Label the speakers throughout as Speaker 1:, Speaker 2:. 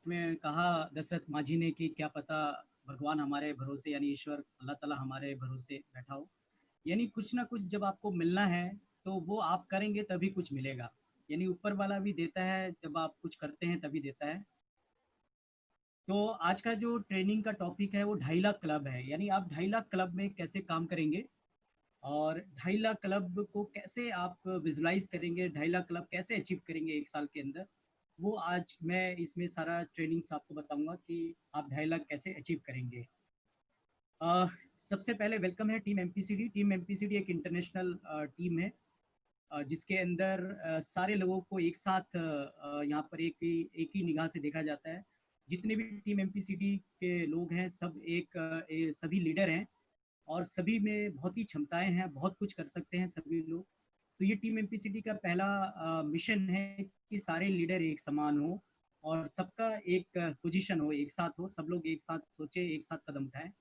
Speaker 1: में कहा दशरथ मांझी ने कि क्या पता भगवान हमारे भरोसे यानी ईश्वर अल्लाह ताला हमारे भरोसे बैठा हो। यानी कुछ ना कुछ जब आपको मिलना है तो वो आप करेंगे तभी कुछ मिलेगा। यानी ऊपर वाला भी देता है, जब आप कुछ करते हैं तभी देता है। तो आज का जो ट्रेनिंग का टॉपिक है वो 2.5 लाख क्लब है। यानी आप 2.5 लाख क्लब में कैसे काम करेंगे और 2.5 लाख क्लब को कैसे आप विजुलाइज करेंगे, 2.5 लाख क्लब कैसे अचीव करेंगे 1 साल के अंदर। वो आज मैं इसमें सारा ट्रेनिंग्स आपको बताऊंगा कि आप 2.5 लाख कैसे अचीव करेंगे। अ, सबसे पहले वेलकम है टीम एमपीसीडी। टीम एमपीसीडी एक इंटरनेशनल टीम है, जिसके अंदर सारे लोगों को एक साथ यहाँ पर एक ही निगाह से देखा जाता है। जितने भी टीम एमपीसीडी के लोग हैं सब सभी लीडर हैं और सभी में बहुत ही क्षमताएं हैं, बहुत कुछ कर सकते हैं सभी लोग। तो ये टीम एमपीसीडी का पहला मिशन है कि सारे लीडर एक समान हो और सबका एक पोजीशन हो, एक साथ हो, सब लोग एक साथ सोचे, एक साथ कदम उठाएं।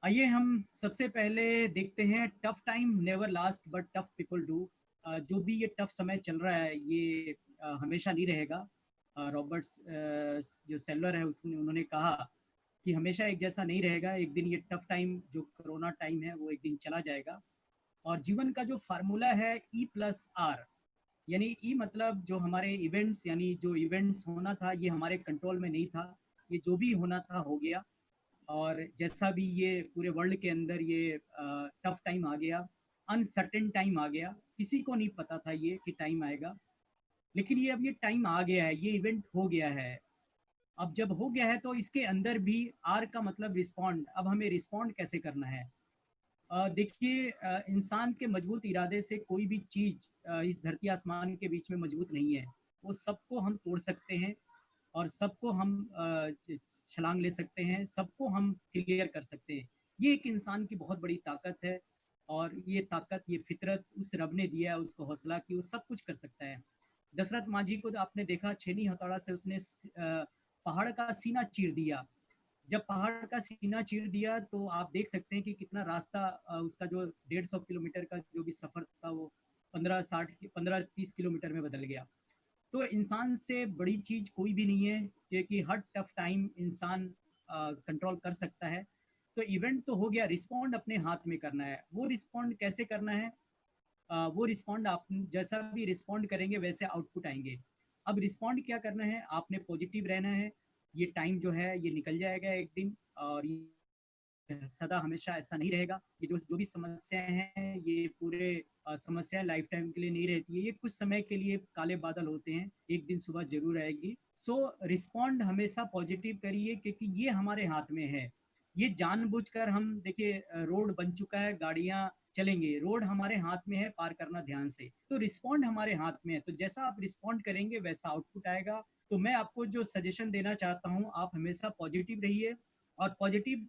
Speaker 1: आइए हम सबसे पहले देखते हैं, tough time never last but tough people do. जो भी ये टफ समय चल रहा है ये हमेशा नहीं रहेगा। रॉबर्ट्स जो सेलर है उसने उन्होंने कहा कि हमेशा एक जैसा नहीं रहेगा। एक दिन ये टफ टाइम जो कोरोना टाइम है वो एक दिन चला जाएगा। और जीवन का जो फार्मूला है E+R, यानी ई मतलब जो हमारे इवेंट्स, यानी जो इवेंट्स होना था ये हमारे कंट्रोल में नहीं था। ये जो भी होना था हो गया। और जैसा भी ये पूरे वर्ल्ड के अंदर ये टफ टाइम आ गया, अनसर्टेन टाइम आ गया, किसी को नहीं पता था ये कि टाइम आएगा। लेकिन ये अब ये टाइम आ गया है, ये इवेंट हो गया है। अब जब हो गया है तो इसके अंदर भी आर का मतलब रिस्पॉन्ड। अब हमें रिस्पॉन्ड कैसे करना है। देखिए, इंसान के मजबूत इरादे से कोई भी चीज इस धरती आसमान के बीच में मजबूत नहीं है। वो सबको हम तोड़ सकते हैं और सबको हम छलांग ले सकते हैं, सबको हम क्लियर कर सकते हैं। ये एक इंसान की बहुत बड़ी ताकत है। और ये ताकत, ये फितरत उस रब ने दिया है उसको हौसला कि वो सब कुछ कर सकता है। दशरथ मांझी को तो आपने देखा, छेनी हथौड़ा से उसने पहाड़ का सीना चीर दिया। जब पहाड़ का सीना चीर दिया तो आप देख सकते हैं कि कितना रास्ता, उसका जो 150 किलोमीटर का जो भी सफर था वो 15-30 किलोमीटर में बदल गया। तो इंसान से बड़ी चीज कोई भी नहीं है, क्योंकि हर टफ टाइम इंसान कंट्रोल कर सकता है। तो इवेंट तो हो गया, रिस्पॉन्ड अपने हाथ में करना है। वो रिस्पॉन्ड कैसे करना है, वो रिस्पॉन्ड आप जैसा भी रिस्पॉन्ड करेंगे वैसे आउटपुट आएंगे। अब रिस्पॉन्ड क्या करना है, आपने पॉजिटिव रहना है। ये टाइम जो है ये निकल जाएगा एक दिन, और ये सदा हमेशा ऐसा नहीं रहेगा। ये जो जो भी समस्याएं हैं ये पूरे समस्याएं लाइफ टाइम के लिए नहीं रहती है। ये कुछ समय के लिए काले बादल होते हैं, एक दिन सुबह जरूर आएगी। सो रिस्पॉन्ड हमेशा पॉजिटिव करिए, क्योंकि ये हमारे हाथ में है। ये जानबूझकर हम देखिए, रोड बन चुका है, गाड़ियां चलेंगे, रोड हमारे हाथ में है, पार करना ध्यान से। तो रिस्पॉन्ड हमारे हाथ में है, तो जैसा आप रिस्पॉन्ड करेंगे वैसा आउटपुट आएगा। तो मैं आपको जो सजेशन देना चाहता हूँ, आप हमेशा पॉजिटिव रहिए और पॉजिटिव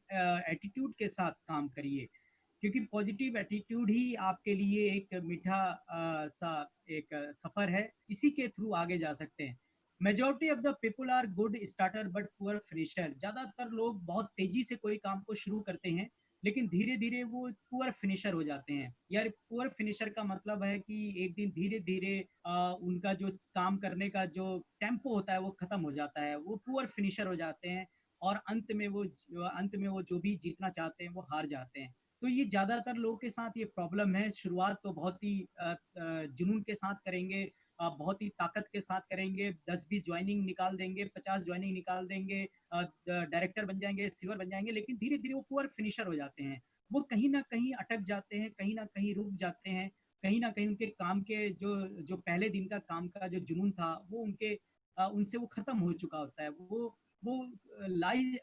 Speaker 1: एटीट्यूड के साथ काम करिए। क्योंकि पॉजिटिव एटीट्यूड ही आपके लिए एक मीठा सा एक सफर है, इसी के थ्रू आगे जा सकते हैं। Majority of the people are good starter but poor finisher. ज्यादातर लोग बहुत तेजी से कोई काम को शुरू करते हैं, लेकिन धीरे धीरे वो पुअर फिनिशर हो जाते हैं। यार, पुअर फिनिशर का मतलब है कि एक दिन धीरे धीरे उनका जो काम करने का जो टेम्पो होता है वो खत्म हो जाता है, वो पुअर फिनिशर हो जाते हैं। और अंत में वो जो भी जीतना चाहते हैं वो हार जाते हैं। तो ये ज्यादातर लोगों के साथ ये प्रॉब्लम है। शुरुआत तो बहुत ही जुनून के साथ करेंगे, बहुत ही ताकत के साथ करेंगे, 10-20 ज्वाइनिंग निकाल देंगे, 50 ज्वाइनिंग निकाल देंगे, डायरेक्टर बन जाएंगे, सिल्वर बन जाएंगे, लेकिन धीरे धीरे वो पुअर फिनिशर हो जाते हैं। वो कहीं ना कहीं अटक जाते हैं, कहीं ना कहीं रुक जाते हैं। कहीं ना कहीं उनके काम के जो जो पहले दिन का काम का जो जुनून था वो उनसे वो खत्म हो चुका होता है। वो लाई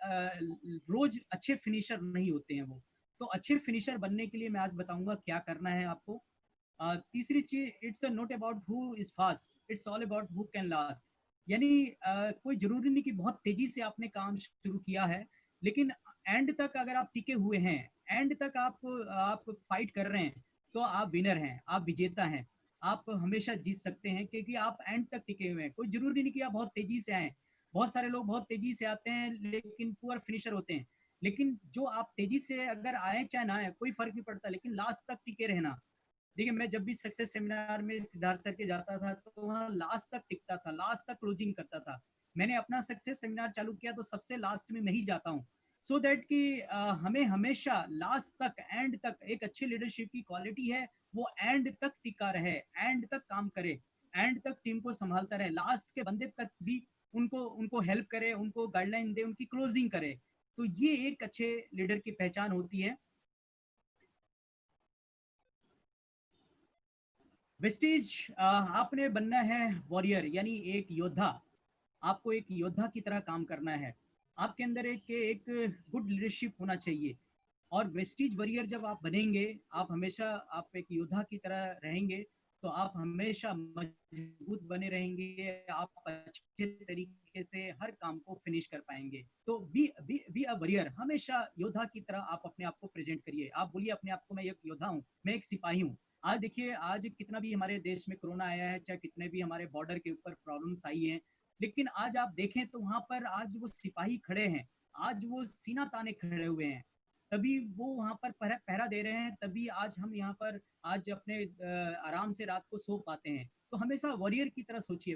Speaker 1: रोज अच्छे फिनिशर नहीं होते हैं वो। तो अच्छे फिनिशर बनने के लिए मैं आज बताऊंगा क्या करना है आपको। तीसरी चीज, it's not about who is fast, it's all about who can last. यानी कोई जरूरी नहीं कि बहुत तेजी से आपने काम शुरू किया है, लेकिन एंड तक अगर आप टिके हुए हैं, एंड तक आप फाइट कर रहे हैं, तो आप विनर हैं, आप विजेता हैं। आप हमेशा जीत सकते हैं क्योंकि आप एंड तक टिके हुए हैं। कोई जरूरी नहीं कि आप बहुत तेजी से आए। बहुत सारे लोग बहुत तेजी से आते हैं लेकिन पुअर फिनिशर होते हैं। लेकिन जो आप तेजी से अगर आए चाहे ना आए कोई फर्क नहीं पड़ता, लेकिन लास्ट तक टिके रहना। देखिए, मैं जब भी सक्सेस सेमिनार में सिद्धार्थ सर के जाता था तो वहाँ लास्ट तक टिकता था, लास्ट तक क्लोजिंग करता था। मैंने अपना सक्सेस सेमिनार चालू किया तो सबसे लास्ट में मैं ही जाता हूँ, सो दैट कि हमें हमेशा लास्ट तक, एंड तक, एक अच्छे लीडरशिप की क्वालिटी है वो एंड तक टिका रहे, एंड तक काम करे, एंड तक टीम को संभालता रहे, लास्ट के बंदे तक भी उनको उनको हेल्प करे, उनको गाइडलाइन दे, उनकी क्लोजिंग करे। तो ये एक अच्छे लीडर की पहचान होती है। वेस्टीज, आपने बनना है वॉरियर, यानी एक योद्धा। आपको एक योद्धा की तरह काम करना है। आपके अंदर एक गुड लीडरशिप होना चाहिए। और वेस्टीज वॉरियर जब आप बनेंगे, आप हमेशा आप एक योद्धा की तरह रहेंगे, तो आप हमेशा मजबूत बने रहेंगे, आप अच्छे तरीके से हर काम को फिनिश कर पाएंगे। तो बी अ वॉरियर, हमेशा योद्धा की तरह आप अपने आप को प्रेजेंट करिए। आप बोलिए अपने आप को, मैं एक योद्धा हूँ, मैं एक सिपाही हूँ। आज देखिए, आज कितना भी हमारे देश में कोरोना आया है, चाहे कितने भी हमारे बॉर्डर के ऊपर प्रॉब्लम्स आई हैं, लेकिन आज आप देखें तो वहां पर आज वो सिपाही खड़े हैं, आज वो सीना ताने खड़े हुए हैं, तभी वो वहां पर पहरा दे रहे हैं, तभी आज हम यहाँ पर आज अपने आराम से रात को सो पाते हैं। तो हमेशा वॉरियर की तरह सोचिए,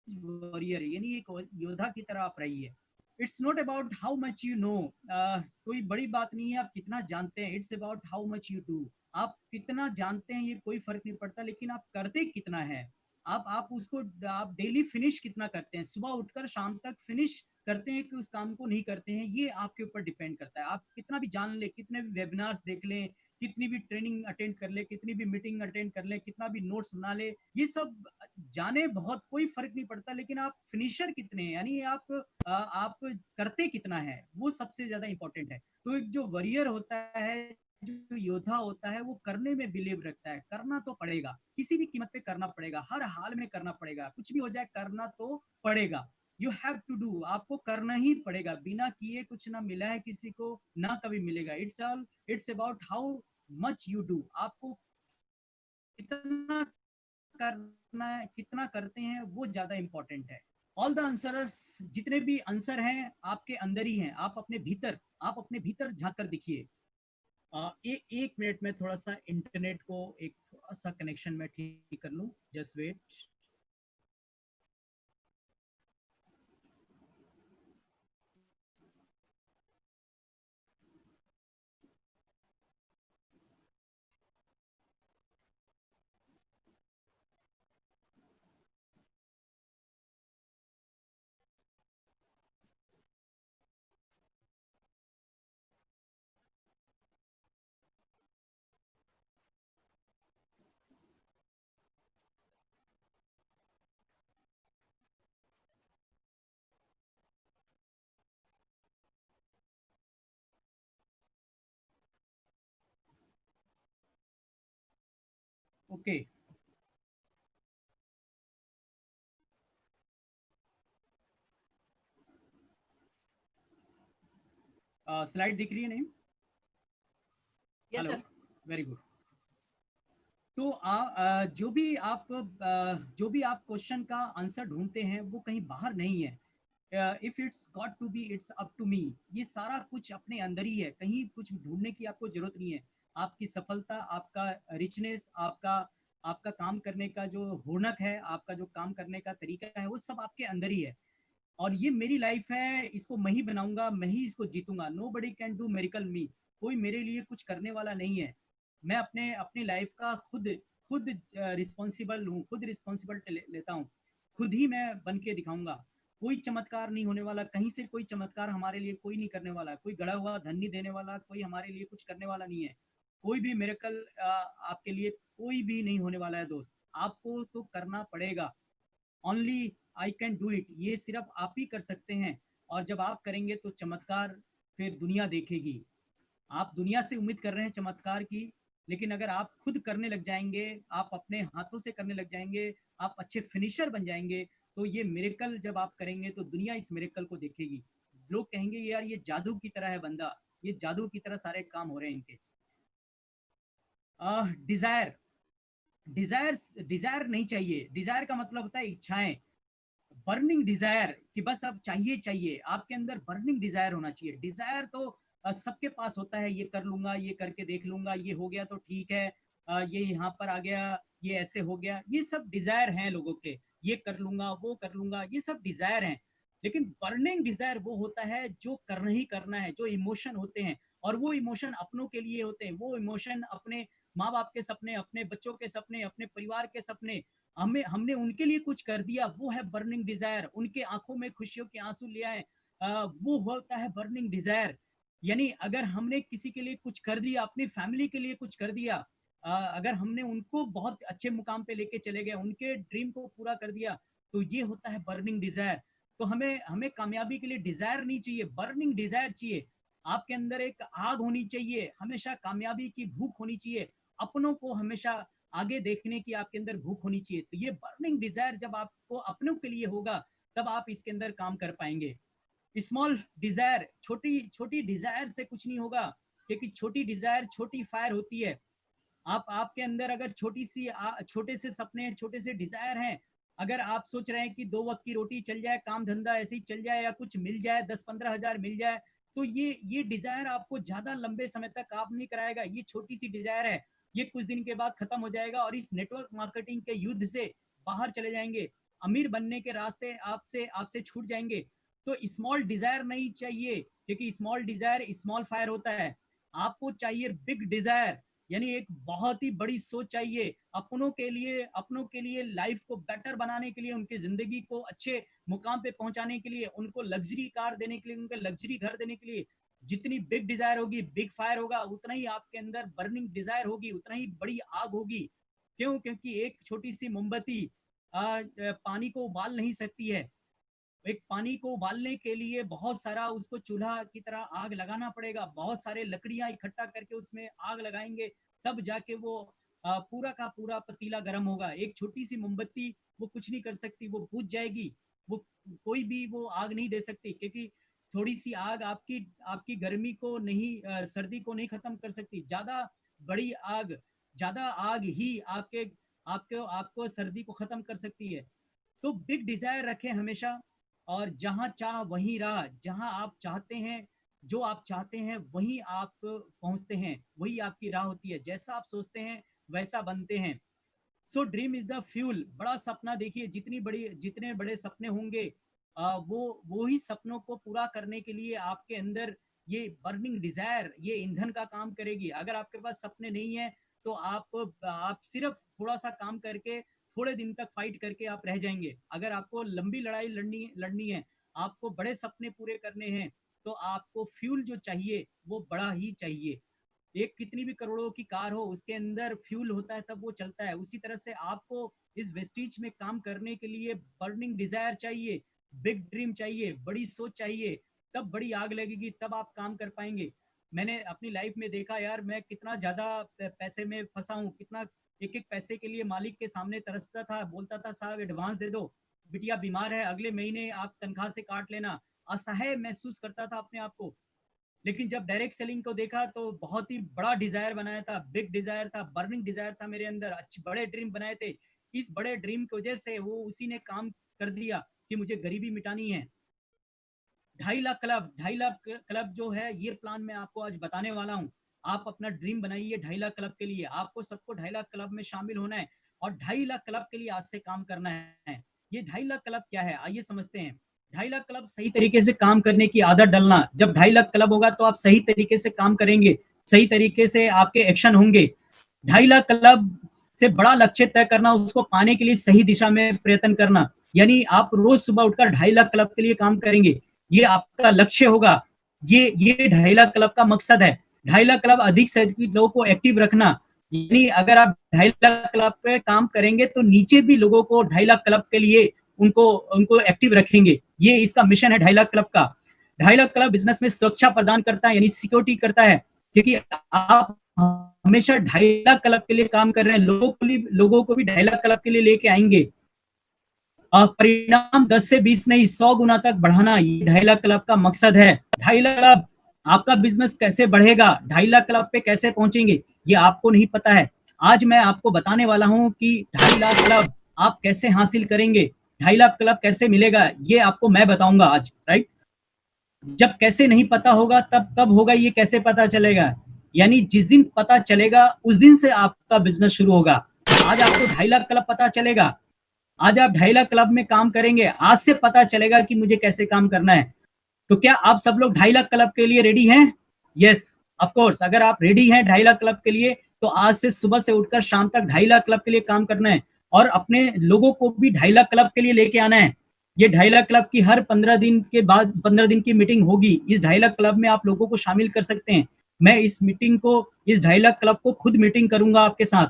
Speaker 1: वॉरियर यानी एक योद्धा की तरह आप रहिए। It's not about how much you know, कोई बड़ी बात नहीं है आप कितना जानते हैं, it's about how much you do. आप कितना जानते हैं ये कोई फर्क नहीं पड़ता, लेकिन आप करते कितना है। आप उसको, आप डेली फिनिश कितना करते हैं, सुबह उठकर शाम तक फिनिश करते हैं कि उस काम को नहीं करते हैं, ये आपके ऊपर डिपेंड करता है। आप कितना भी जान ले, कितने भी वेबिनार्स देख लें, कितनी भी ट्रेनिंग अटेंड कर ले, कितनी भी मीटिंग अटेंड कर ले, कितना भी नोट्स बना ले, ये सब जाने बहुत कोई फर्क नहीं पड़ता, लेकिन आप फिनिशर कितने हैं, यानी आप करते कितना है, वो सबसे ज्यादा इंपॉर्टेंट है। तो एक जो वॉरियर होता है, जो योद्धा होता है, वो करने में बिलीव रखता है। करना तो पड़ेगा, किसी भी कीमत पे करना पड़ेगा, हर हाल में करना पड़ेगा, कुछ भी हो जाए करना तो पड़ेगा। यू हैव टू डू, आपको करना ही पड़ेगा, बिना किए कुछ ना मिला है किसी को, ना कभी मिलेगा। It's about how much you do, आपको कितना करना है, कितना करते हैं, वो ज्यादा इंपॉर्टेंट है। ऑल द आंसर्स, जितने भी आंसर हैं आपके अंदर ही हैं, आप अपने भीतर झांक कर देखिए। एक मिनट में थोड़ा सा इंटरनेट को एक थोड़ा सा कनेक्शन में ठीक कर लूं, जस्ट वेट। ओके, स्लाइड दिख रही है नहीं?
Speaker 2: Yes
Speaker 1: hello,
Speaker 2: sir.
Speaker 1: Very good. तो जो भी आप क्वेश्चन का आंसर ढूंढते हैं, वो कहीं बाहर नहीं है। If it's got to be, it's up to me. ये सारा कुछ अपने अंदर ही है, कहीं कुछ ढूंढने की आपको जरूरत नहीं है। आपकी सफलता, आपका रिचनेस, आपका आपका काम करने का जो हुनर है, आपका जो काम करने का तरीका है, वो सब आपके अंदर ही है। और ये मेरी लाइफ है, इसको मैं ही बनाऊंगा, मैं ही इसको जीतूंगा। नो बडी कैन डू मेरिकल मी, कोई मेरे लिए कुछ करने वाला नहीं है। मैं अपने अपनी लाइफ का खुद खुद रिस्पॉन्सिबल हूँ, खुद रिस्पॉन्सिबल लेता हूँ, खुद ही मैं बन के दिखाऊंगा। कोई चमत्कार नहीं होने वाला, कहीं से कोई चमत्कार हमारे लिए कोई नहीं करने वाला, कोई गड़ा हुआ धन नहीं देने वाला, कोई हमारे लिए कुछ करने वाला नहीं है। कोई भी मेरेकल आपके लिए कोई भी नहीं होने वाला है दोस्त। आपको तो करना पड़ेगा। Only I can do it, ये सिर्फ आप ही कर सकते हैं। और जब आप करेंगे तो चमत्कार फिर दुनिया देखेगी। आप दुनिया से उम्मीद कर रहे हैं चमत्कार की, लेकिन अगर आप खुद करने लग जाएंगे, आप अपने हाथों से करने लग जाएंगे, आप अच्छे फिनिशर बन जाएंगे, तो ये मिरेकल जब आप करेंगे तो दुनिया इस मिरेकल को देखेगी। लोग कहेंगे यार ये जादू की तरह है बंदा, ये जादू की तरह सारे काम हो रहे हैं इनके। डिजायर, डिजायर डिजायर नहीं चाहिए। डिजायर का मतलब होता है इच्छाएं, बर्निंग डिजायर, कि बस अब चाहिए चाहिए। आपके अंदर बर्निंग डिजायर होना चाहिए। डिजायर तो सबके पास होता है, ये कर लूंगा, ये करके देख लूंगा, ये हो गया तो ठीक है, ये यहाँ पर आ गया, ये ऐसे हो गया, ये सब डिजायर हैं लोगों के। ये कर लूंगा, वो कर लूंगा, ये सब डिजायर हैं। लेकिन बर्निंग डिजायर वो होता है जो करना ही करना है, जो इमोशन होते हैं, और वो इमोशन अपनों के लिए होते हैं, वो इमोशन अपने माँ बाप के सपने, अपने बच्चों के सपने, अपने परिवार के सपने, हमने उनके लिए कुछ कर दिया, वो है बर्निंग डिजायर। उनके आंखों में खुशियों के आंसू ले आए, वो होता है बर्निंग डिजायर। यानी अगर हमने किसी के लिए कुछ कर दिया, अपनी फैमिली के लिए कुछ कर दिया, अगर हमने उनको बहुत अच्छे मुकाम पे लेके चले गए, उनके ड्रीम को पूरा कर दिया, तो ये होता है बर्निंग डिजायर। तो हमें हमें कामयाबी के लिए डिजायर नहीं चाहिए, बर्निंग डिजायर चाहिए। आपके अंदर एक आग होनी चाहिए, हमेशा कामयाबी की भूख होनी चाहिए, अपनों को हमेशा आगे देखने की आपके अंदर भूख होनी चाहिए। तो ये बर्निंग डिजायर जब आपको अपनों के लिए होगा, तब आप इसके अंदर काम कर पाएंगे। स्मॉल डिजायर, छोटी छोटी डिजायर से कुछ नहीं होगा, क्योंकि छोटी डिजायर छोटी फायर होती है। आपके अंदर अगर छोटे से सपने, छोटे से डिजायर हैं, अगर आप सोच रहे हैं कि 2 वक्त की रोटी चल जाए, काम धंधा ऐसे ही चल जाए, या कुछ मिल जाए, 10-15 हजार मिल जाए, तो ये डिजायर आपको ज्यादा लंबे समय तक काम नहीं कराएगा। ये छोटी सी डिजायर है, ये कुछ दिन के बाद खत्म हो जाएगा, और इस नेटवर्क मार्केटिंग के युद्ध से बाहर चले जाएंगे, अमीर बनने के रास्ते आपसे आपसे छूट जाएंगे। तो स्मॉल डिजायर नहीं चाहिए, क्योंकि स्मॉल डिजायर स्मॉल फायर होता है। आपको चाहिए बिग डिजायर, यानी एक बहुत ही बड़ी सोच चाहिए अपनों के लिए लाइफ को बेटर बनाने के लिए, उनकी जिंदगी को अच्छे मुकाम पे पहुंचाने के लिए, उनको लग्जरी कार देने के लिए, उनको लग्जरी घर देने के लिए। जितनी बिग डिजायर होगी, बिग फायर होगा, उतना ही आपके अंदर बर्निंग डिजायर होगी, उतना ही बड़ी आग होगी। क्यों? क्योंकि एक छोटी सी मोमबत्ती पानी को उबाल नहीं सकती है। एक पानी को उबालने के लिए बहुत सारा उसको चूल्हा की तरह आग लगाना पड़ेगा, बहुत सारे लकड़ियां इकट्ठा करके उसमें आग लगाएंगे, तब जाके वो पूरा का पूरा पतीला गर्म होगा। एक छोटी सी मोमबत्ती वो कुछ नहीं कर सकती, वो बुझ जाएगी, वो कोई भी वो आग नहीं दे सकती, क्योंकि थोड़ी सी आग आपकी आपकी गर्मी को नहीं, सर्दी को नहीं खत्म कर सकती। बड़ी आग ज्यादा आग ही आपके आपको आपको सर्दी को खत्म कर सकती है। तो बिग डिजायर रखें हमेशा, और जहां चाह वहीं राह, जहां आप चाहते हैं, जो आप चाहते हैं वहीं आप पहुंचते हैं, वही आपकी राह होती है। जैसा आप सोचते हैं वैसा बनते हैं। सो ड्रीम इज द फ्यूल। बड़ा सपना देखिए, जितने बड़े सपने होंगे, वो ही सपनों को पूरा करने के लिए आपके अंदर ये बर्निंग डिजायर, ये ईंधन का काम करेगी। अगर आपके पास सपने नहीं है, तो आप सिर्फ थोड़ा सा काम करके, थोड़े दिन तक फाइट करके आप रह जाएंगे। अगर आपको लंबी लड़ाई लड़नी है, आपको बड़े सपने पूरे करने हैं, तो आपको फ्यूल जो चाहिए वो बड़ा ही चाहिए। एक कितनी भी करोड़ों की कार हो, उसके अंदर फ्यूल होता है तब वो चलता है। उसी तरह से आपको इस वेस्टीज में काम करने के लिए बर्निंग डिजायर चाहिए, बिग ड्रीम चाहिए, बड़ी सोच चाहिए, तब बड़ी आग लगेगी, तब आप काम कर पाएंगे। मैंने अपनी लाइफ में देखा यार, मैं कितना ज्यादा पैसे में फंसा हूँ, कितना एक एक पैसे के लिए मालिक के सामने तरसता था, बोलता था साहब एडवांस दे दो, बिटिया बीमार है, अगले महीने आप तनख्वाह से काट लेना। असहाय महसूस करता था अपने आप को। लेकिन जब डायरेक्ट सेलिंग को देखा, तो बहुत ही बड़ा डिजायर बनाया था, बिग डिजायर था, बर्निंग डिजायर था मेरे अंदर, अच्छे बड़े ड्रीम बनाए थे। इस बड़े ड्रीम की वजह से वो उसी ने काम कर दिया कि मुझे गरीबी मिटानी है। 2.5 लाख क्लब जो है, ये प्लान मैं आपको आज बताने वाला हूँ। आप अपना ड्रीम बनाइए 2.5 लाख क्लब के लिए। आपको सबको 2.5 लाख क्लब में शामिल होना है, और 2.5 लाख क्लब के लिए आज से काम करना है। ये 2.5 लाख क्लब क्या है, आइए समझते हैं। 2.5 लाख क्लब सही तरीके से काम करने की आदत डालना। जब 2.5 लाख क्लब होगा, तो आप सही तरीके से काम करेंगे, सही तरीके से आपके एक्शन होंगे। 2.5 लाख क्लब से बड़ा लक्ष्य तय करना, उसको पाने के लिए सही दिशा में प्रयत्न करना। यानी आप रोज सुबह उठकर 2.5 लाख क्लब के लिए काम करेंगे, ये आपका लक्ष्य होगा। ये 2.5 लाख क्लब का मकसद है। 2.5 लाख क्लब अधिक से अधिक लोगों को एक्टिव रखना। यानी अगर आप 2.5 लाख क्लब पे काम करेंगे, तो नीचे भी लोगों को 2.5 लाख क्लब के लिए उनको उनको एक्टिव रखेंगे। ये इसका मिशन है 2.5 लाख क्लब का। 2.5 लाख क्लब बिजनेस में सुरक्षा प्रदान करता है, यानी सिक्योरिटी करता है, क्योंकि आप हमेशा 2.5 लाख क्लब के लिए काम कर रहे हैं। लोगों को भी 2.5 लाख क्लब के लिए लेके आएंगे। परिणाम 10 से 20 नहीं, 100 गुना तक बढ़ाना, ये 2.5 लाख क्लब का मकसद है। 2.5 लाख क्लब, आपका बिजनेस कैसे बढ़ेगा, 2.5 लाख क्लब पे कैसे पहुंचेंगे, ये आपको नहीं पता है। आज मैं आपको बताने वाला हूं कि 2.5 लाख क्लब आप कैसे हासिल करेंगे, 2.5 लाख क्लब कैसे मिलेगा, ये आपको मैं बताऊंगा आज। राइट? जब कैसे नहीं पता होगा, तब कब होगा, ये कैसे पता चलेगा? यानी जिस दिन पता चलेगा, उस दिन से आपका बिजनेस शुरू होगा। आज आपको 2.5 लाख क्लब पता चलेगा, आज आप 2.5 लाख क्लब में काम करेंगे, आज से पता चलेगा कि मुझे कैसे काम करना है। तो क्या आप सब लोग 2.5 लाख क्लब के लिए रेडी हैं? Yes, of course. अगर आप रेडी हैं 2.5 लाख क्लब के लिए, तो आज से सुबह से उठकर शाम तक 2.5 लाख क्लब के लिए काम करना है और अपने लोगों को भी 2.5 लाख क्लब के लिए लेके आना है। ये 2.5 लाख क्लब की हर 15 दिन के बाद 15 दिन की मीटिंग होगी। इस 2.5 लाख क्लब में आप लोगों को शामिल कर सकते हैं। मैं इस मीटिंग को, इस 2.5 लाख क्लब को खुद मीटिंग करूंगा आपके साथ।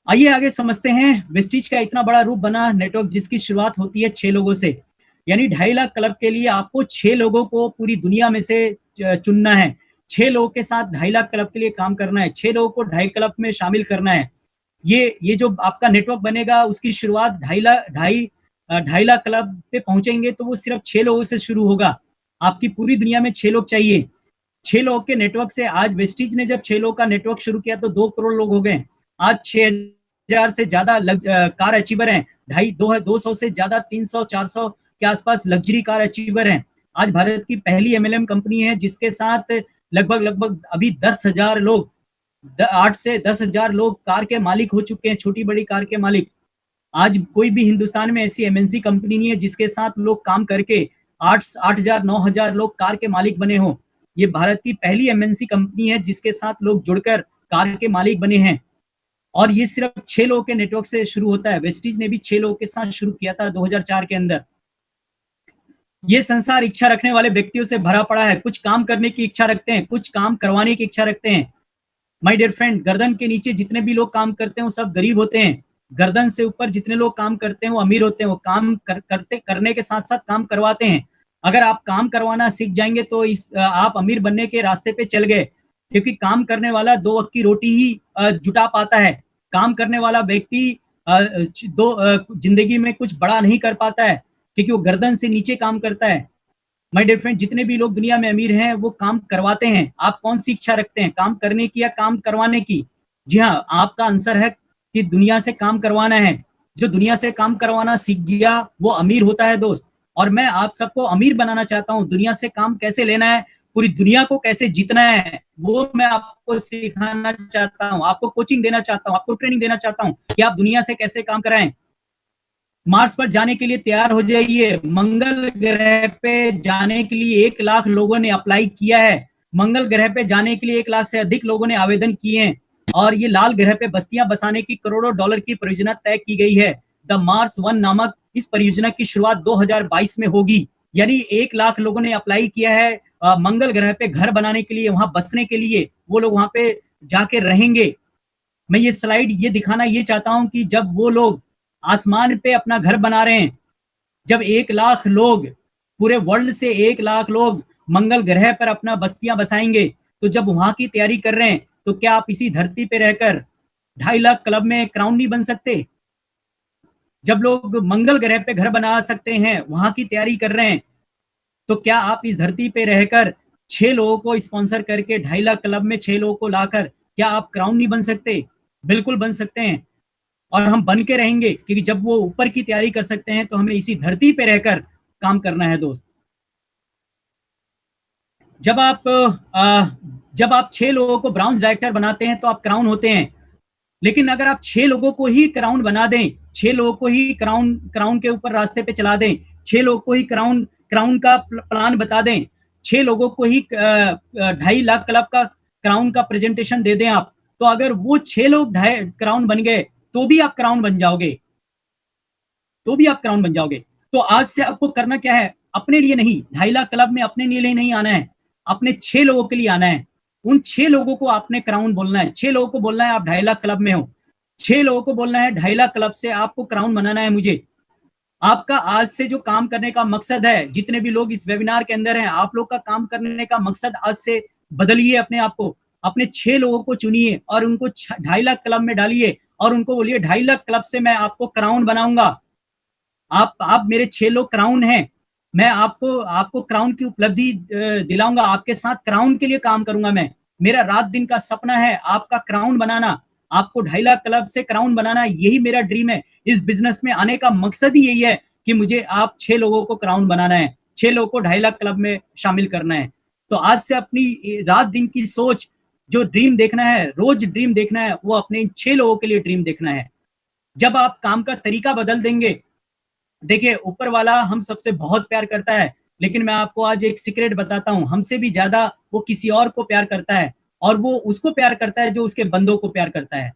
Speaker 1: आइए आगे समझते हैं वेस्टिज का इतना बड़ा रूप बना नेटवर्क, जिसकी शुरुआत होती है 6 लोगों से। यानी 2.5 लाख क्लब के लिए आपको 6 लोगों को पूरी दुनिया में से चुनना है। 6 लोगों के साथ 2.5 लाख क्लब के लिए काम करना है। 6 लोगों को 2.5 क्लब में शामिल करना है। ये जो आपका नेटवर्क बनेगा, उसकी शुरुआत 2.5 लाख क्लब पे पहुंचेंगे तो वो सिर्फ 6 लोगों से शुरू होगा। आपकी पूरी दुनिया में 6 लोग चाहिए। 6 लोगों के नेटवर्क से आज वेस्टिज ने जब 6 लोगों का नेटवर्क शुरू किया तो 2 करोड़ लोग हो गए। आज 6,000 से ज्यादा कार अचीवर हैं। 200 से ज्यादा 300-400 के आसपास लग्जरी कार अचीवर हैं। आज भारत की पहली एमएलएम कंपनी है जिसके साथ लगभग अभी 10,000 लोग, 8 से 10,000 लोग कार के मालिक हो चुके हैं, छोटी बड़ी कार के मालिक। आज कोई भी हिंदुस्तान में ऐसी एमएनसी कंपनी नहीं है जिसके साथ लोग काम करके 8,000 9,000 लोग कार के मालिक बने हो। ये भारत की पहली एमएनसी कंपनी है जिसके साथ लोग जुड़कर कार के मालिक बने हैं। और ये सिर्फ 6 लोगों के नेटवर्क से शुरू होता है। वेस्टिज ने भी 6 लोगों के साथ शुरू किया था 2004 के अंदर। ये संसार इच्छा रखने वाले व्यक्तियों से भरा पड़ा है। कुछ काम करने की इच्छा रखते हैं, कुछ काम करवाने की इच्छा रखते हैं। माय डियर फ्रेंड, गर्दन के नीचे जितने भी लोग काम करते हैं वो सब गरीब होते हैं। गर्दन से ऊपर जितने लोग काम करते हैं वो अमीर होते हैं। वो काम करने के साथ साथ काम करवाते हैं। अगर आप काम करवाना सीख जाएंगे तो आप अमीर बनने के रास्ते पे चल गए, क्योंकि काम करने वाला 2 वक्त की रोटी ही जुटा पाता है। काम करने वाला व्यक्ति जिंदगी में कुछ बड़ा नहीं कर पाता है, क्योंकि वो गर्दन से नीचे काम करता है। माय डियर फ्रेंड, जितने भी लोग दुनिया में अमीर हैं वो काम करवाते हैं। आप कौन सी इच्छा रखते हैं, काम करने की या काम करवाने की? जी हाँ, आपका आंसर है कि दुनिया से काम करवाना है। जो दुनिया से काम करवाना सीख गया वो अमीर होता है दोस्त। और मैं आप सबको अमीर बनाना चाहता हूँ। दुनिया से काम कैसे लेना है, पूरी दुनिया को कैसे जीतना है, वो मैं आपको सिखाना चाहता हूँ। आपको कोचिंग देना चाहता हूँ, आपको ट्रेनिंग देना चाहता हूँ कि आप दुनिया से कैसे काम कराएं। मार्स पर जाने के लिए तैयार हो जाइए। मंगल ग्रह पे जाने के लिए 1 लाख लोगों ने अप्लाई किया है। मंगल ग्रह पे जाने के लिए 1 लाख से अधिक लोगों ने आवेदन किए हैं। और ये लाल ग्रह पे बस्तियां बसाने की करोड़ों डॉलर की परियोजना तय की गई है। द मार्स 1 नामक इस परियोजना की शुरुआत 2022 में होगी। यानी 1 लाख लोगों ने अप्लाई किया है मंगल ग्रह पे घर बनाने के लिए, वहां बसने के लिए। वो लोग वहां पे जाके रहेंगे। मैं ये स्लाइड ये दिखाना ये चाहता हूं कि जब वो लोग आसमान पे अपना घर बना रहे हैं, जब 1 लाख लोग, पूरे वर्ल्ड से 1 लाख लोग मंगल ग्रह पर अपना बस्तियां बसाएंगे, तो जब वहां की तैयारी कर रहे हैं, तो क्या आप इसी धरती पे रहकर 2.5 लाख क्लब में क्राउन नहीं बन सकते? जब लोग मंगल ग्रह पे घर बना सकते हैं, वहां की तैयारी कर रहे हैं, तो क्या आप इस धरती पे रहकर 6 लोगों को स्पॉन्सर करके 2.5 लाख क्लब में 6 लोगों को लाकर क्या आप क्राउन नहीं बन सकते? बिल्कुल बन सकते हैं। और हम बन के रहेंगे, क्योंकि जब वो ऊपर की तैयारी कर सकते हैं तो हमें इसी धरती पे रहकर काम करना है दोस्त। जब आप 6 लोगों को ब्राउन्स डायरेक्टर बनाते हैं तो आप क्राउन होते हैं। लेकिन अगर आप 6 लोगों को ही क्राउन बना दें, 6 लोगों को ही क्राउन के ऊपर रास्ते पे चला दें, 6 लोगों को ही क्राउन का प्लान बता दें, 6 लोगों को ही 2.5 लाख क्लब का क्राउन का प्रेजेंटेशन दे दें आप, तो अगर वो 6 लोग क्राउन बन गए तो भी आप क्राउन बन जाओगे। तो आज से आपको करना क्या है? अपने लिए नहीं, 2.5 लाख क्लब में अपने लिए नहीं आना है, अपने 6 लोगों के लिए आना है। उन 6 लोगों को आपने क्राउन बोलना है। 6 लोगों को बोलना है आप 2.5 लाख क्लब में हो। 6 लोगों को बोलना है 2.5 लाख क्लब से आपको क्राउन बनाना है मुझे। आपका आज से जो काम करने का मकसद है, जितने भी लोग इस वेबिनार के अंदर हैं, आप लोग का काम करने का मकसद आज से बदलिए अपने आप को। अपने 6 लोगों को चुनिए और उनको 2.5 लाख क्लब में डालिए और उनको बोलिए 2.5 लाख क्लब से मैं आपको क्राउन बनाऊंगा। आप मेरे 6 लोग क्राउन हैं। मैं आपको क्राउन की उपलब्धि दिलाऊंगा। आपके साथ क्राउन के लिए काम करूंगा मैं। मेरा रात दिन का सपना है आपका क्राउन बनाना, आपको 2.5 लाख क्लब से क्राउन बनाना। यही मेरा ड्रीम है। इस बिजनेस में आने का मकसद ही यही है कि मुझे आप 6 लोगों को क्राउन बनाना है, 6 लोगों को 2.5 लाख क्लब में शामिल करना है। तो आज से अपनी रात दिन की सोच, जो ड्रीम देखना है, रोज ड्रीम देखना है, वो अपने इन 6 लोगों के लिए ड्रीम देखना है। जब आप काम का तरीका बदल देंगे, देखिए ऊपर वाला हम सबसे बहुत प्यार करता है, लेकिन मैं आपको आज एक सीक्रेट बताता हूं, हमसे भी ज्यादा वो किसी और को प्यार करता है, और वो उसको प्यार करता है जो उसके बंदों को प्यार करता है।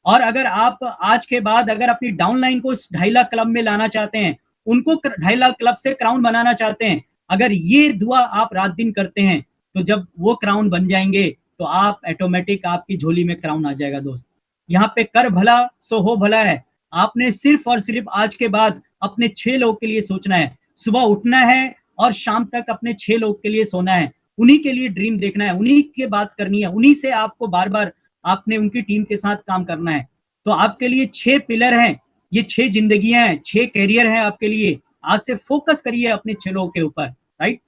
Speaker 1: और अगर आप आज के बाद अगर अपनी डाउनलाइन को 2.5 लाख क्लब में लाना चाहते हैं, उनको 2.5 लाख क्लब से क्राउन बनाना चाहते हैं, अगर ये दुआ आप रात दिन करते हैं, तो जब वो क्राउन बन जाएंगे तो आप ऑटोमेटिक आपकी झोली में क्राउन आ जाएगा दोस्त। यहाँ पे कर भला सो हो भला है। आपने सिर्फ और सिर्फ आज के बाद अपने 6 लोग के लिए सोचना है, सुबह उठना है और शाम तक अपने 6 लोग के लिए सोना है, उन्हीं के लिए ड्रीम देखना है, उन्हीं की बात करनी है, उन्हीं से आपको बार बार आपने उनकी टीम के साथ काम करना है। तो आपके लिए 6 पिलर हैं, ये 6 जिंदगियां हैं, 6 कैरियर हैं आपके लिए। आज से फोकस करिए अपने 6 लोगों के ऊपर, राइट।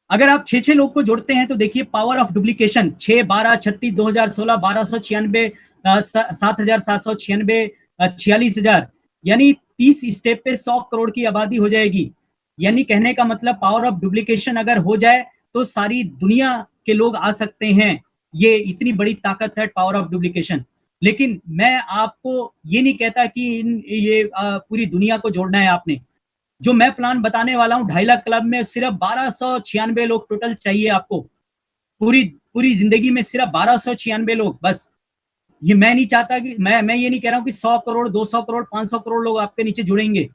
Speaker 1: अगर आप 6 लोग को जोड़ते हैं तो देखिए पावर ऑफ डुप्लीकेशन, 6, 12, 36, 2016, 1296, 7,796, 46,000, यानी 30 स्टेप पे 100 करोड़ की आबादी हो जाएगी। यानी कहने का मतलब पावर ऑफ डुप्लीकेशन अगर हो जाए तो सारी दुनिया के लोग आ सकते हैं। ये इतनी बड़ी ताकत है पावर ऑफ डुप्लीकेशन। लेकिन मैं आपको ये नहीं कहता कि ये पूरी दुनिया को जोड़ना है आपने। जो मैं प्लान बताने वाला हूँ 2.5 लाख क्लब में सिर्फ 1296 लोग टोटल चाहिए आपको, पूरी पूरी जिंदगी में सिर्फ 1296 लोग बस। ये मैं नहीं चाहता कि मैं ये नहीं कह रहा हूँ कि 100 करोड़ 200 करोड़ 500 करोड़ लोग आपके नीचे जुड़ेंगे।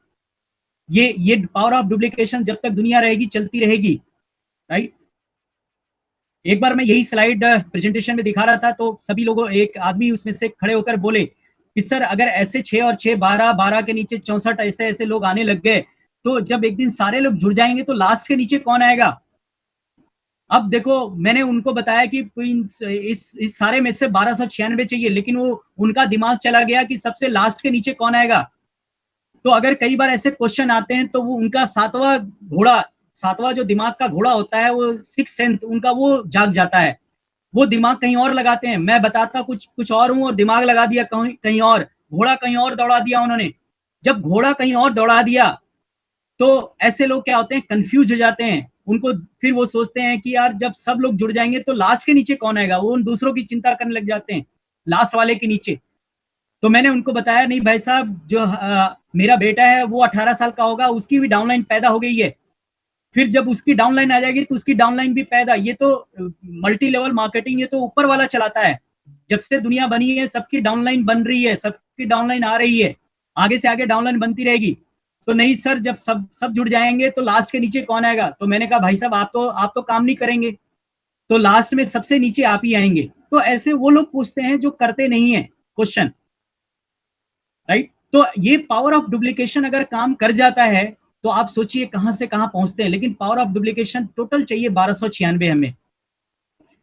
Speaker 1: ये पावर ऑफ डुप्लीकेशन जब तक दुनिया रहेगी चलती रहेगी, राइट। एक बार मैं यही स्लाइड प्रेजेंटेशन में दिखा रहा था, तो सभी लोगों, एक आदमी उसमें से खड़े होकर बोले कि सर अगर ऐसे 6 और 6 12 12 के नीचे 64 ऐसे ऐसे लोग आने लग गए, तो जब एक दिन सारे लोग जुड़ जाएंगे तो लास्ट के नीचे कौन आएगा। अब देखो मैंने उनको बताया कि इस सारे में से 1296 चाहिए, लेकिन वो उनका दिमाग चला गया कि सबसे लास्ट के नीचे कौन आएगा। तो अगर कई बार ऐसे क्वेश्चन आते हैं तो वो उनका सातवां जो दिमाग का घोड़ा होता है, वो 6th सेंस उनका वो जाग जाता है, वो दिमाग कहीं और लगाते हैं। मैं बताता कुछ कुछ और हूं और दिमाग लगा दिया कहीं और, घोड़ा कहीं और दौड़ा दिया उन्होंने। जब घोड़ा कहीं और दौड़ा दिया तो ऐसे लोग क्या होते हैं, कंफ्यूज हो जाते हैं। उनको फिर वो सोचते हैं कि यार जब सब लोग जुड़ जाएंगे तो लास्ट के नीचे कौन आएगा, वो उन दूसरों की चिंता करने लग जाते हैं लास्ट वाले के नीचे। तो मैंने उनको बताया नहीं भाई साहब, जो मेरा बेटा है वो 18 साल का होगा, उसकी भी डाउनलाइन पैदा हो गई है, फिर जब उसकी डाउनलाइन आ जाएगी तो उसकी डाउनलाइन भी पैदा। ये तो मल्टी लेवल मार्केटिंग, ये तो ऊपर वाला चलाता है। जब से दुनिया बनी है सबकी डाउनलाइन बन रही है, सबकी डाउनलाइन आ रही है, आगे से आगे डाउनलाइन बनती रहेगी। तो नहीं सर, जब सब जुड़ जाएंगे तो लास्ट के नीचे कौन आएगा। तो मैंने कहा भाई साहब आप तो काम नहीं करेंगे, तो लास्ट में सबसे नीचे आप ही आएंगे। तो ऐसे वो लोग पूछते हैं जो करते नहीं है क्वेश्चन, राइट। तो ये पावर ऑफ डुप्लीकेशन अगर काम कर जाता है तो आप सोचिए कहां से कहां पहुंचते हैं। लेकिन पावर ऑफ डुप्लीकेशन टोटल चाहिए 1296 हमें।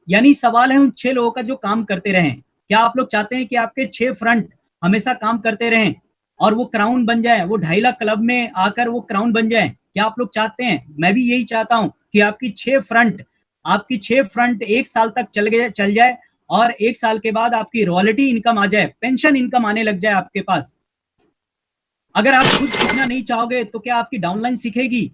Speaker 1: यानी सवाल है उन 6 लोगों का जो काम करते रहें। क्या आप लोग चाहते हैं कि आपके 6 फ्रंट हमेशा काम करते रहें और वो क्राउन बन जाए, वो 2.5 लाख क्लब में आकर वो क्राउन बन जाए? क्या आप लोग चाहते हैं? मैं भी यही चाहता हूं कि आपकी 6 फ्रंट 1 साल तक चल जाए और 1 साल के बाद आपकी रॉयल्टी इनकम आ जाए, पेंशन इनकम आने लग जाए आपके पास। अगर आप खुद सीखना नहीं चाहोगे तो क्या आपकी डाउनलाइन सीखेगी?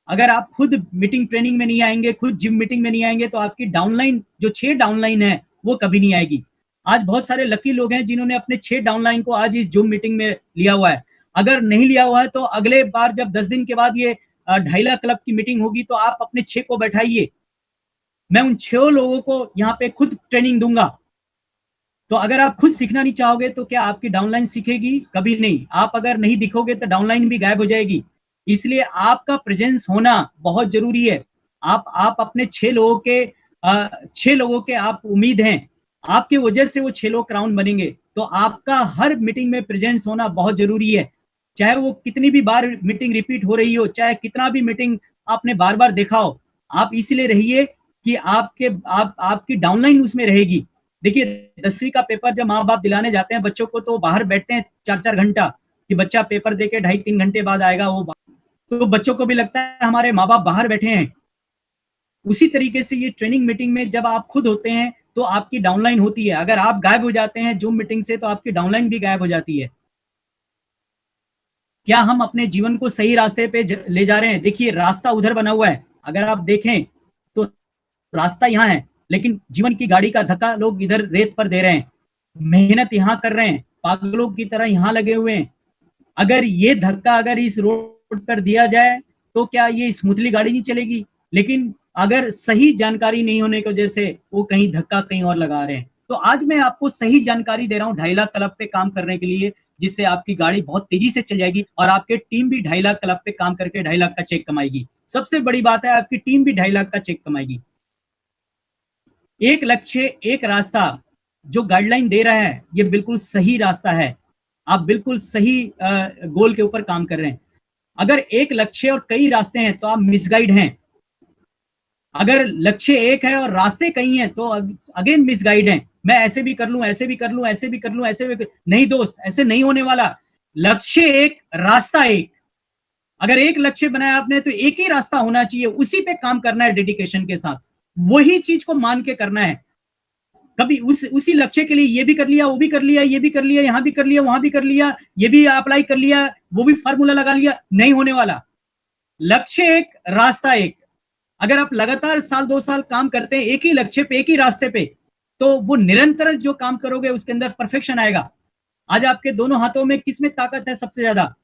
Speaker 1: अगर आप खुद मीटिंग ट्रेनिंग में नहीं आएंगे, खुद जिम मीटिंग में नहीं आएंगे, तो आपकी डाउनलाइन जो 6 डाउनलाइन है वो कभी नहीं आएगी। आज बहुत सारे लकी लोग हैं जिन्होंने अपने 6 डाउनलाइन को आज इस जूम मीटिंग में लिया हुआ है। अगर नहीं लिया हुआ है तो अगले बार जब 10 दिन के बाद ये 2.5 लाख क्लब की मीटिंग होगी तो आप अपने 6 को बैठाइए। मैं उन 6 लोगों को यहाँ पे खुद ट्रेनिंग दूंगा। तो अगर आप खुद सीखना नहीं चाहोगे तो क्या आपकी डाउनलाइन सीखेगी? कभी नहीं। आप अगर नहीं दिखोगे तो डाउनलाइन भी गायब हो जाएगी। इसलिए आपका प्रेजेंस होना बहुत जरूरी है। आप अपने 6 लोगों के आप उम्मीद हैं, आपकी वजह से वो 6 लोग क्राउन बनेंगे। तो आपका हर मीटिंग में प्रेजेंस होना बहुत जरूरी है, चाहे वो कितनी भी बार मीटिंग रिपीट हो रही हो, चाहे कितना भी मीटिंग आपने बार बार देखा हो। आप इसलिए रहिए कि आपकी डाउनलाइन उसमें रहेगी। देखिए 10वीं का पेपर जब माँ बाप दिलाने जाते हैं बच्चों को तो बाहर बैठते हैं 4-4 घंटा कि बच्चा पेपर देके 2.5-3 घंटे बाद आएगा। वो तो बच्चों को भी लगता है हमारे माँ बाप बाहर बैठे हैं। उसी तरीके से ये ट्रेनिंग मीटिंग में जब आप खुद होते हैं तो आपकी डाउनलाइन होती है। अगर आप गायब हो जाते हैं जूम मीटिंग से तो आपकी डाउनलाइन भी गायब हो जाती है। क्या हम अपने जीवन को सही रास्ते पे ले जा रहे हैं? देखिए रास्ता उधर बना हुआ है, अगर आप देखें तो रास्ता यहाँ है, लेकिन जीवन की गाड़ी का धक्का लोग इधर रेत पर दे रहे हैं। मेहनत यहाँ कर रहे हैं पागलों की तरह यहाँ लगे हुए हैं। अगर ये धक्का अगर इस रोड पर दिया जाए तो क्या ये स्मूथली गाड़ी नहीं चलेगी, लेकिन अगर सही जानकारी नहीं होने की वजह से वो कहीं धक्का कहीं और लगा रहे हैं। तो आज मैं आपको सही जानकारी दे रहा हूँ 2.5 लाख क्लब पे काम करने के लिए, जिससे आपकी गाड़ी बहुत तेजी से चल जाएगी और आपके टीम भी 2.5 लाख क्लब पे काम करके 2.5 लाख का चेक कमाएगी। सबसे बड़ी बात है, आपकी टीम भी 2.5 लाख का चेक कमाएगी। एक लक्ष्य एक रास्ता जो गाइडलाइन दे रहा है, ये बिल्कुल सही रास्ता है। आप बिल्कुल सही गोल के ऊपर काम कर रहे हैं। अगर एक लक्ष्य और कई रास्ते हैं तो आप मिसगाइड हैं। अगर लक्ष्य एक है और रास्ते कई हैं तो अगेन मिसगाइड हैं। मैं ऐसे भी कर लूं, ऐसे भी कर लूं, ऐसे भी कर लूं, ऐसे भी नहीं दोस्त, ऐसे नहीं होने वाला। लक्ष्य एक, रास्ता एक। अगर एक लक्ष्य बनाया आपने तो एक ही रास्ता होना चाहिए, उसी पे काम करना है डेडिकेशन के साथ, वही चीज को मान के करना है। कभी उसी लक्ष्य के लिए ये भी कर लिया, वो भी कर लिया, ये भी कर लिया, यहां भी कर लिया, वहां भी कर लिया, ये भी अप्लाई कर लिया, वो भी फार्मूला लगा लिया, नहीं होने वाला। लक्ष्य एक, रास्ता एक। अगर आप लगातार साल 2 साल काम करते हैं एक ही लक्ष्य पे, एक ही रास्ते पे, तो वो निरंतर जो काम करोगे उसके अंदर परफेक्शन आएगा। आज आपके दोनों हाथों में किसमें ताकत है सबसे ज्यादा?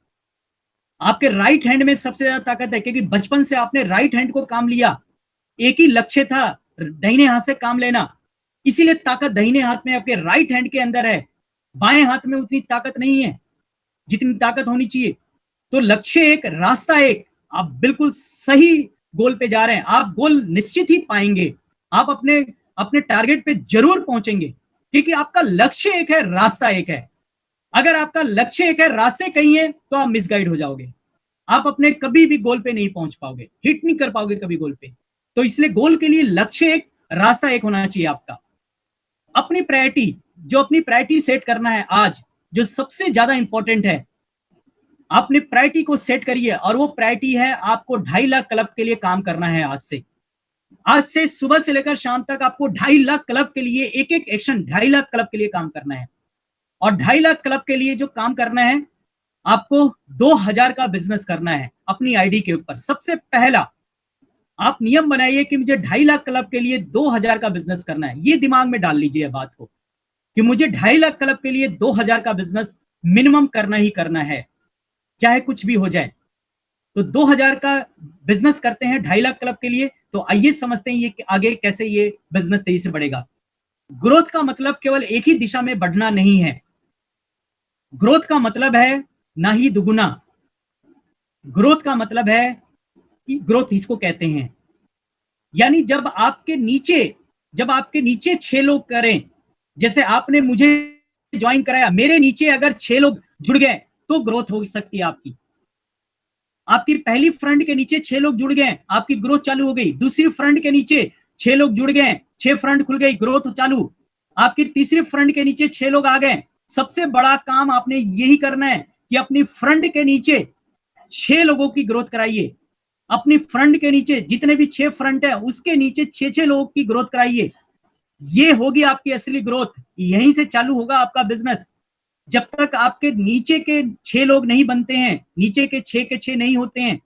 Speaker 1: आपके राइट हैंड में सबसे ज्यादा ताकत है, क्योंकि बचपन से आपने राइट हैंड को काम लिया। एक ही लक्ष्य था, दाहिने हाथ से काम लेना, इसीलिए ताकत दाहिने हाथ में आपके राइट हैंड के अंदर है। बाएं हाथ में उतनी ताकत नहीं है जितनी ताकत होनी चाहिए। तो लक्ष्य एक, रास्ता एक। आप बिल्कुल सही गोल पे जा रहे हैं, आप गोल निश्चित ही पाएंगे, आप अपने अपने टारगेट पे जरूर पहुंचेंगे, क्योंकि आपका लक्ष्य एक है, रास्ता एक है। अगर आपका लक्ष्य एक है, रास्ते कई हैं, तो आप मिसगाइड हो जाओगे। आप अपने कभी भी गोल पे नहीं पहुंच पाओगे, हिट नहीं कर पाओगे कभी गोल पे। तो इसलिए गोल के लिए लक्ष्य एक, रास्ता एक होना चाहिए आपका। अपनी प्रायोरिटी, जो अपनी प्रायोरिटी सेट करना है आज, जो सबसे ज्यादा इंपॉर्टेंट है, आपने प्रायोरिटी को सेट करिए। और वो प्रायोरिटी है आपको 2.5 लाख क्लब के लिए काम करना है। आज से सुबह से लेकर शाम तक आपको 2.5 लाख क्लब के लिए एक एक एक्शन, 2.5 लाख क्लब के लिए काम करना है। और 2.5 लाख क्लब के लिए जो काम करना है, आपको 2000 का बिजनेस करना है अपनी आईडी के ऊपर। सबसे पहला आप नियम बनाइए कि मुझे 2.5 लाख क्लब के लिए 2000 का बिजनेस करना है। ये दिमाग में डाल लीजिए बात को कि मुझे 2.5 लाख क्लब के लिए 2000 का बिजनेस मिनिमम करना ही करना है, चाहे कुछ भी हो जाए। तो 2000 का बिजनेस करते हैं 2.5 लाख क्लब के लिए। तो आइए समझते हैं ये आगे कैसे ये बिजनेस तेजी से बढ़ेगा। ग्रोथ का मतलब केवल एक ही दिशा में बढ़ना नहीं है। ग्रोथ का मतलब है ना ही दुगुना। ग्रोथ का मतलब है, ग्रोथ इसको कहते हैं, यानी जब आपके नीचे 6 लोग करें, जैसे आपने मुझे ज्वाइन कराया, मेरे नीचे अगर 6 लोग जुड़ गए तो ग्रोथ हो सकती है आपकी। आपकी पहली फ्रंट के नीचे 6 लोग जुड़ गए, आपकी ग्रोथ चालू हो गई। दूसरी फ्रंट के नीचे 6 लोग जुड़ गए, 6 फ्रंट खुल गई, ग्रोथ चालू। आपकी तीसरी फ्रंट के नीचे 6 लोग आ गए। सबसे बड़ा काम आपने यही करना है कि अपनी फ्रंट के नीचे 6 लोगों की ग्रोथ कराइए। अपनी फ्रंट के नीचे जितने भी 6 फ्रंट है उसके नीचे 6 लोगों की ग्रोथ कराइए। ये होगी आपकी असली ग्रोथ, यहीं से चालू होगा आपका बिजनेस। जब तक आपके नीचे के 6 लोग नहीं बनते हैं, नीचे के 6 नहीं होते हैं,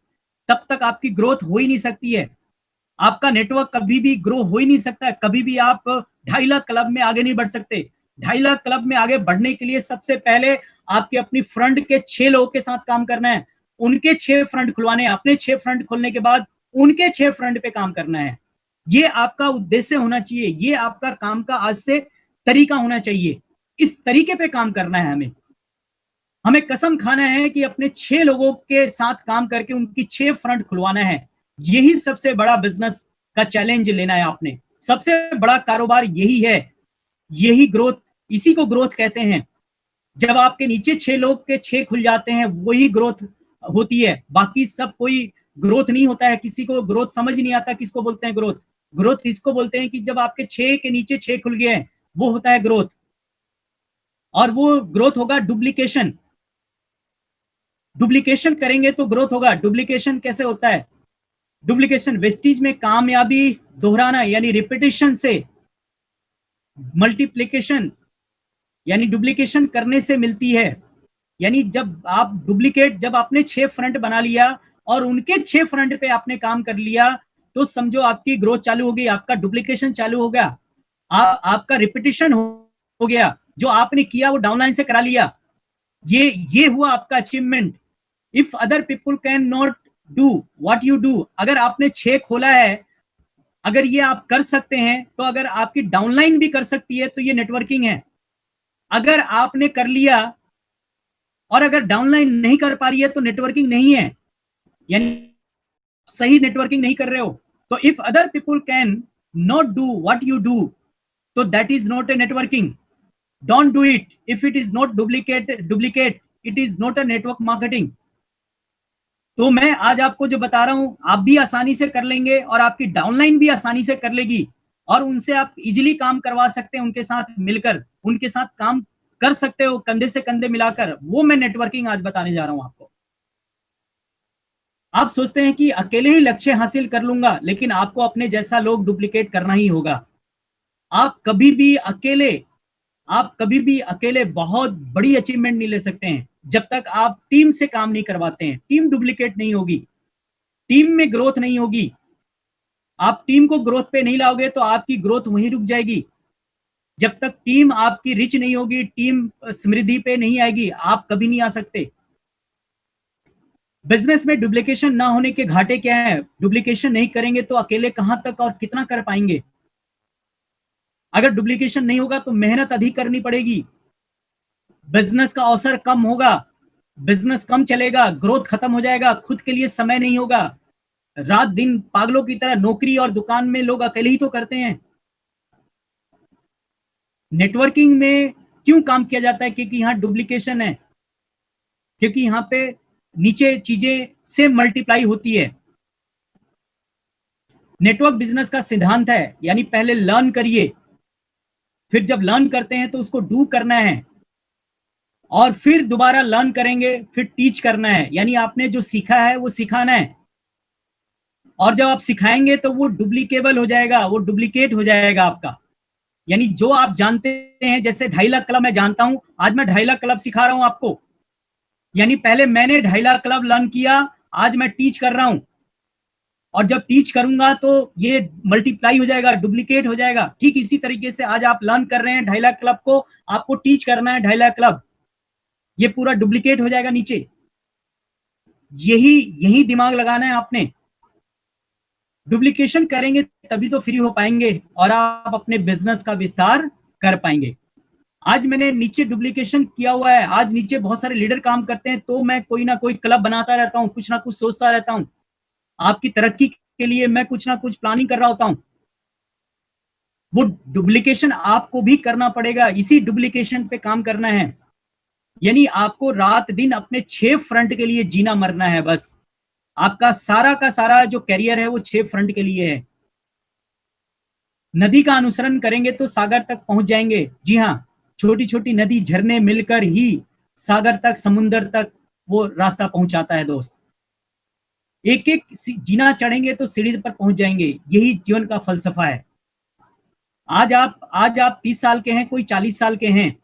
Speaker 1: तब तक आपकी ग्रोथ हो ही नहीं सकती है। आपका नेटवर्क कभी भी ग्रो हो ही नहीं सकता है। कभी भी आप 2.5 लाख क्लब में आगे नहीं बढ़ सकते। 2.5 लाख क्लब में आगे बढ़ने के लिए सबसे पहले आपके अपनी फ्रंट के 6 लोगों के साथ काम करना है, उनके 6 फ्रंट खुलवाने, अपने 6 फ्रंट खोलने के बाद उनके 6 फ्रंट पे काम करना है। ये आपका उद्देश्य होना चाहिए, ये आपका काम का आज से तरीका होना चाहिए। इस तरीके पे काम करना है। हमें कसम खाना है कि अपने 6 लोगों के साथ काम करके उनकी 6 फ्रंट खुलवाना है। यही सबसे बड़ा बिजनेस का चैलेंज लेना है आपने। सबसे बड़ा कारोबार यही है, यही ग्रोथ, इसी को ग्रोथ कहते हैं। जब आपके नीचे 6 लोग के 6 खुल जाते हैं, वही ग्रोथ होती है। बाकी सब कोई ग्रोथ नहीं होता है। किसी को ग्रोथ समझ नहीं आता किसको बोलते हैं ग्रोथ। ग्रोथ इसको बोलते हैं कि जब आपके 6 के नीचे 6 खुल गए हैं, वो होता है ग्रोथ। और वो ग्रोथ होगा डुप्लीकेशन। डुप्लीकेशन करेंगे तो ग्रोथ होगा। डुप्लीकेशन कैसे होता है? डुप्लीकेशन वेस्टेज में कामयाबी दोहराना, यानी रिपीटेशन से मल्टीप्लिकेशन, यानी डुप्लीकेशन करने से मिलती है। यानी जब आप डुप्लीकेट, जब आपने 6 फ्रंट बना लिया और उनके 6 फ्रंट पे आपने काम कर लिया, तो समझो आपकी ग्रोथ चालू हो गई, आपका डुप्लीकेशन चालू हो गया, आपका रिपीटेशन हो गया। जो आपने किया वो डाउनलाइन से करा लिया, ये हुआ आपका achievement. If other people can not do what you do, अगर आपने 6 खोला है, अगर ये आप कर सकते हैं, तो अगर आपकी डाउनलाइन भी कर सकती है तो ये नेटवर्किंग है। अगर आपने कर लिया और अगर डाउनलाइन नहीं कर पा रही है तो नेटवर्किंग नहीं है, यानी सही नेटवर्किंग नहीं कर रहे हो। तो if other people can not do what you do, तो that is not a networking. Don't do it if it is not duplicate, it is not a network marketing. तो मैं आज आपको जो बता रहा हूं, आप भी आसानी से कर लेंगे और आपकी डाउनलाइन भी आसानी से कर लेगी, और उनसे आप इजीली काम करवा सकते हैं, उनके साथ मिलकर उनके साथ काम कर सकते हो, कंधे से कंधे मिलाकर। वो मैं नेटवर्किंग आज बताने जा रहा हूं आपको। आप सोचते हैं कि अकेले ही लक्ष्य हासिल कर लूंगा, लेकिन आपको अपने जैसा लोग डुप्लीकेट करना ही होगा। आप कभी भी अकेले बहुत बड़ी अचीवमेंट नहीं ले सकते हैं जब तक आप टीम से काम नहीं करवाते हैं। टीम डुप्लीकेट नहीं होगी, टीम में ग्रोथ नहीं होगी। आप टीम को ग्रोथ पे नहीं लाओगे तो आपकी ग्रोथ वहीं रुक जाएगी। जब तक टीम आपकी रिच नहीं होगी, टीम समृद्धि पे नहीं आएगी, आप कभी नहीं आ सकते। बिजनेस में डुप्लीकेशन ना होने के घाटे क्या है? डुप्लीकेशन नहीं करेंगे तो अकेले कहां तक और कितना कर पाएंगे। अगर डुप्लीकेशन नहीं होगा तो मेहनत अधिक करनी पड़ेगी, बिजनेस का अवसर कम होगा, बिजनेस कम चलेगा, ग्रोथ खत्म हो जाएगा, खुद के लिए समय नहीं होगा। रात दिन पागलों की तरह नौकरी और दुकान में लोग अकेले ही तो करते हैं। नेटवर्किंग में क्यों काम किया जाता है? क्योंकि यहाँ डुप्लीकेशन है, क्योंकि यहाँ पे नीचे चीजें से मल्टीप्लाई होती है। नेटवर्क बिजनेस का सिद्धांत है, यानी पहले लर्न करिए, फिर जब लर्न करते हैं तो उसको डू करना है, और फिर दोबारा लर्न करेंगे, फिर टीच करना है, यानी आपने जो सीखा है वो सिखाना है। और जब आप सिखाएंगे तो वो डुप्लीकेबल हो जाएगा, वो डुप्लीकेट हो जाएगा आपका। यानी जो आप जानते हैं, जैसे 2.5 लाख क्लब मैं जानता हूं, आज मैं 2.5 लाख क्लब सिखा रहा हूं आपको। यानी पहले मैंने 2.5 लाख क्लब लर्न किया, आज मैं टीच कर रहा हूं, और जब टीच करूंगा तो ये मल्टीप्लाई हो जाएगा, डुप्लीकेट हो जाएगा। ठीक इसी तरीके से आज आप लर्न कर रहे हैं 2.5 लाख क्लब को, आपको टीच करना है 2.5 लाख क्लब, ये पूरा डुप्लीकेट हो जाएगा नीचे। यही यही दिमाग लगाना है आपने। डुप्लीकेशन करेंगे तभी तो फ्री हो पाएंगे और आप अपने बिजनेस का विस्तार कर पाएंगे। आज मैंने नीचे डुप्लीकेशन किया हुआ है, आज नीचे बहुत सारे लीडर काम करते हैं, तो मैं कोई ना कोई क्लब बनाता रहता हूं, कुछ ना कुछ सोचता रहता हूं, आपकी तरक्की के लिए मैं कुछ ना कुछ प्लानिंग कर रहा होता हूं। वो डुप्लीकेशन आपको भी करना पड़ेगा, इसी डुप्लीकेशन पे काम करना है। यानी आपको रात दिन अपने 6 फ्रंट के लिए जीना मरना है बस। आपका सारा का सारा जो करियर है वो 6 फ्रंट के लिए है। नदी का अनुसरण करेंगे तो सागर तक पहुंच जाएंगे। जी हाँ, छोटी छोटी नदी झरने मिलकर ही सागर तक, समुंदर तक वो रास्ता पहुंचाता है दोस्त। एक एक जीना चढ़ेंगे तो सीढ़ी पर पहुंच जाएंगे, यही जीवन का फलसफा है। आज आप 30 साल के हैं, कोई 40 साल के हैं,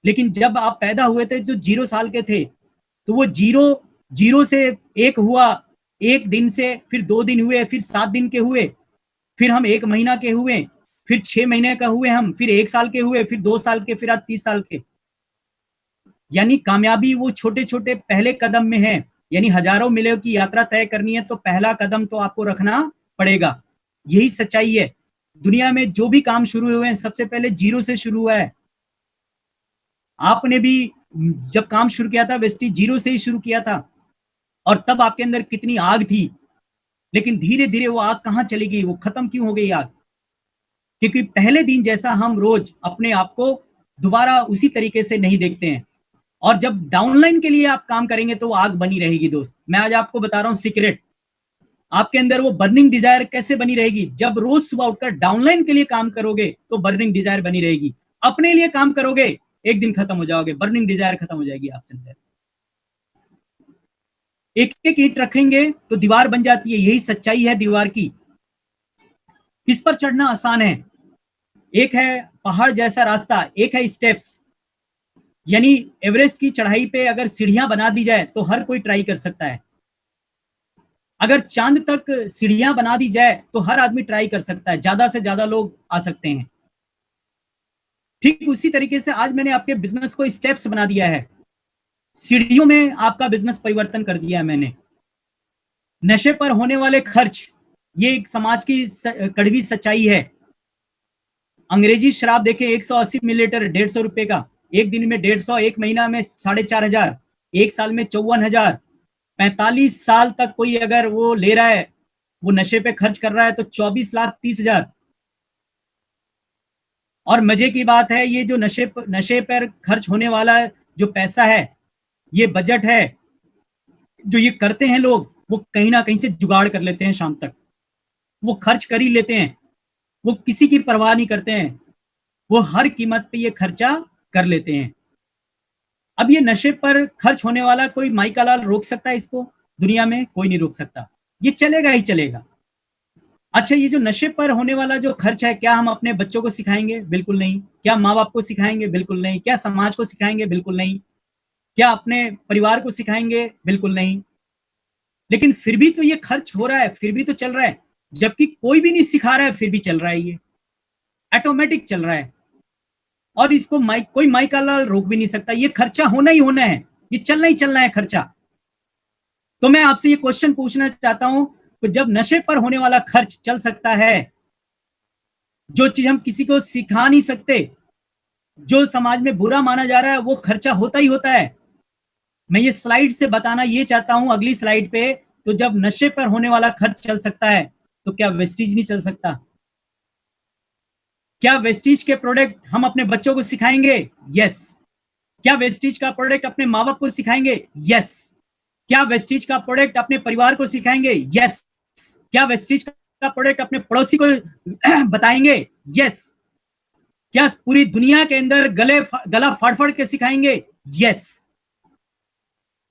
Speaker 1: लेकिन जब आप पैदा हुए थे जो 0 साल के थे, तो वो जीरो से 1 हुआ, 1 दिन से, फिर 2 दिन हुए, फिर 7 दिन के हुए, फिर हम 1 महीना के हुए, फिर 6 महीने का हुए हम, फिर 1 साल के हुए, फिर 2 साल के, फिर आज 30 साल के। यानी कामयाबी वो छोटे छोटे पहले कदम में है। यानी हजारों मीलों की यात्रा तय करनी है तो पहला कदम तो आपको रखना पड़ेगा, यही सच्चाई है। दुनिया में जो भी काम शुरू हुए हैं सबसे पहले 0 से शुरू हुआ है। आपने भी जब काम शुरू किया था वेस्टी 0 से ही शुरू किया था, और तब आपके अंदर कितनी आग थी, लेकिन धीरे धीरे वो आग कहां चली गई, वो खत्म क्यों हो गई आग? क्योंकि पहले दिन जैसा हम रोज अपने आप को दोबारा उसी तरीके से नहीं देखते हैं। और जब डाउनलाइन के लिए आप काम करेंगे तो वो आग बनी रहेगी दोस्त। मैं आज आपको बता रहा हूं सीक्रेट, आपके अंदर वो बर्निंग डिजायर कैसे बनी रहेगी। जब रोज सुबह उठकर डाउनलाइन के लिए काम करोगे तो बर्निंग डिजायर बनी रहेगी। अपने लिए काम करोगे, एक दिन खत्म हो जाओगे, बर्निंग डिजायर खत्म हो जाएगी आपसे अंदर। एक एक ईंट रखेंगे तो दीवार बन जाती है, यही सच्चाई है दीवार की। किस पर चढ़ना आसान है? एक है पहाड़ जैसा रास्ता, एक है स्टेप्स। यानी एवरेस्ट की चढ़ाई पे अगर सीढ़ियां बना दी जाए तो हर कोई ट्राई कर सकता है। अगर चांद तक सीढ़ियां बना दी जाए तो हर आदमी ट्राई कर सकता है, ज्यादा से ज्यादा लोग आ सकते हैं। ठीक उसी तरीके से आज मैंने आपके बिजनेस को स्टेप्स बना दिया है, सीढ़ियों में आपका बिजनेस परिवर्तन कर दिया है मैंने। नशे पर होने वाले खर्च, ये एक समाज की कड़वी सच्चाई है। अंग्रेजी शराब देखें, 180 मिलीलीटर 150 रुपए का, एक दिन में 150, एक महीना में 4,500, एक साल में 54,000, 45 साल तक कोई अगर वो ले रहा है, वो नशे पे खर्च कर रहा है तो 24,30,000। और मजे की बात है, ये जो नशे पर खर्च होने वाला जो पैसा है, ये बजट है जो ये करते हैं लोग, वो कहीं ना कहीं से जुगाड़ कर लेते हैं, शाम तक वो खर्च कर ही लेते हैं, वो किसी की परवाह नहीं करते हैं, वो हर कीमत पे ये खर्चा कर लेते हैं। अब ये नशे पर खर्च होने वाला कोई माई का लाल रोक सकता है इसको? दुनिया में कोई नहीं रोक सकता, ये चलेगा ही चलेगा। अच्छा, ये जो नशे पर होने वाला जो खर्च है, क्या हम अपने बच्चों को सिखाएंगे? बिल्कुल नहीं। क्या माँ बाप को सिखाएंगे? बिल्कुल नहीं। क्या समाज को सिखाएंगे? बिल्कुल नहीं। क्या अपने परिवार को सिखाएंगे? बिल्कुल नहीं। लेकिन फिर भी तो ये खर्च हो रहा है, फिर भी तो चल रहा है, जबकि कोई भी नहीं सिखा रहा है, फिर भी चल रहा है, ये ऑटोमेटिक चल रहा है। और इसको कोई माइक का लाल रोक भी नहीं सकता, ये खर्चा होना ही होना है, ये चलना ही चलना है खर्चा। तो मैं आपसे ये क्वेश्चन पूछना चाहता हूं, तो जब नशे पर होने वाला खर्च चल सकता है, जो चीज हम किसी को सिखा नहीं सकते, जो समाज में बुरा माना जा रहा है, वो खर्चा होता ही होता है। मैं ये स्लाइड से बताना ये चाहता हूं, अगली स्लाइड पे, तो जब नशे पर होने वाला खर्च चल सकता है, तो क्या वेस्टीज नहीं चल सकता? क्या वेस्टीज के प्रोडक्ट हम अपने बच्चों को सिखाएंगे? यस। क्या वेस्टीज का प्रोडक्ट अपने माँ बाप को सिखाएंगे? यस। क्या वेस्टीज का प्रोडक्ट अपने परिवार को सिखाएंगे? यस। क्या वेस्टीज का प्रोडक्ट अपने पड़ोसी को बताएंगे? यस। क्या पूरी दुनिया के अंदर गला फाड़ फाड़ के सिखाएंगे? यस।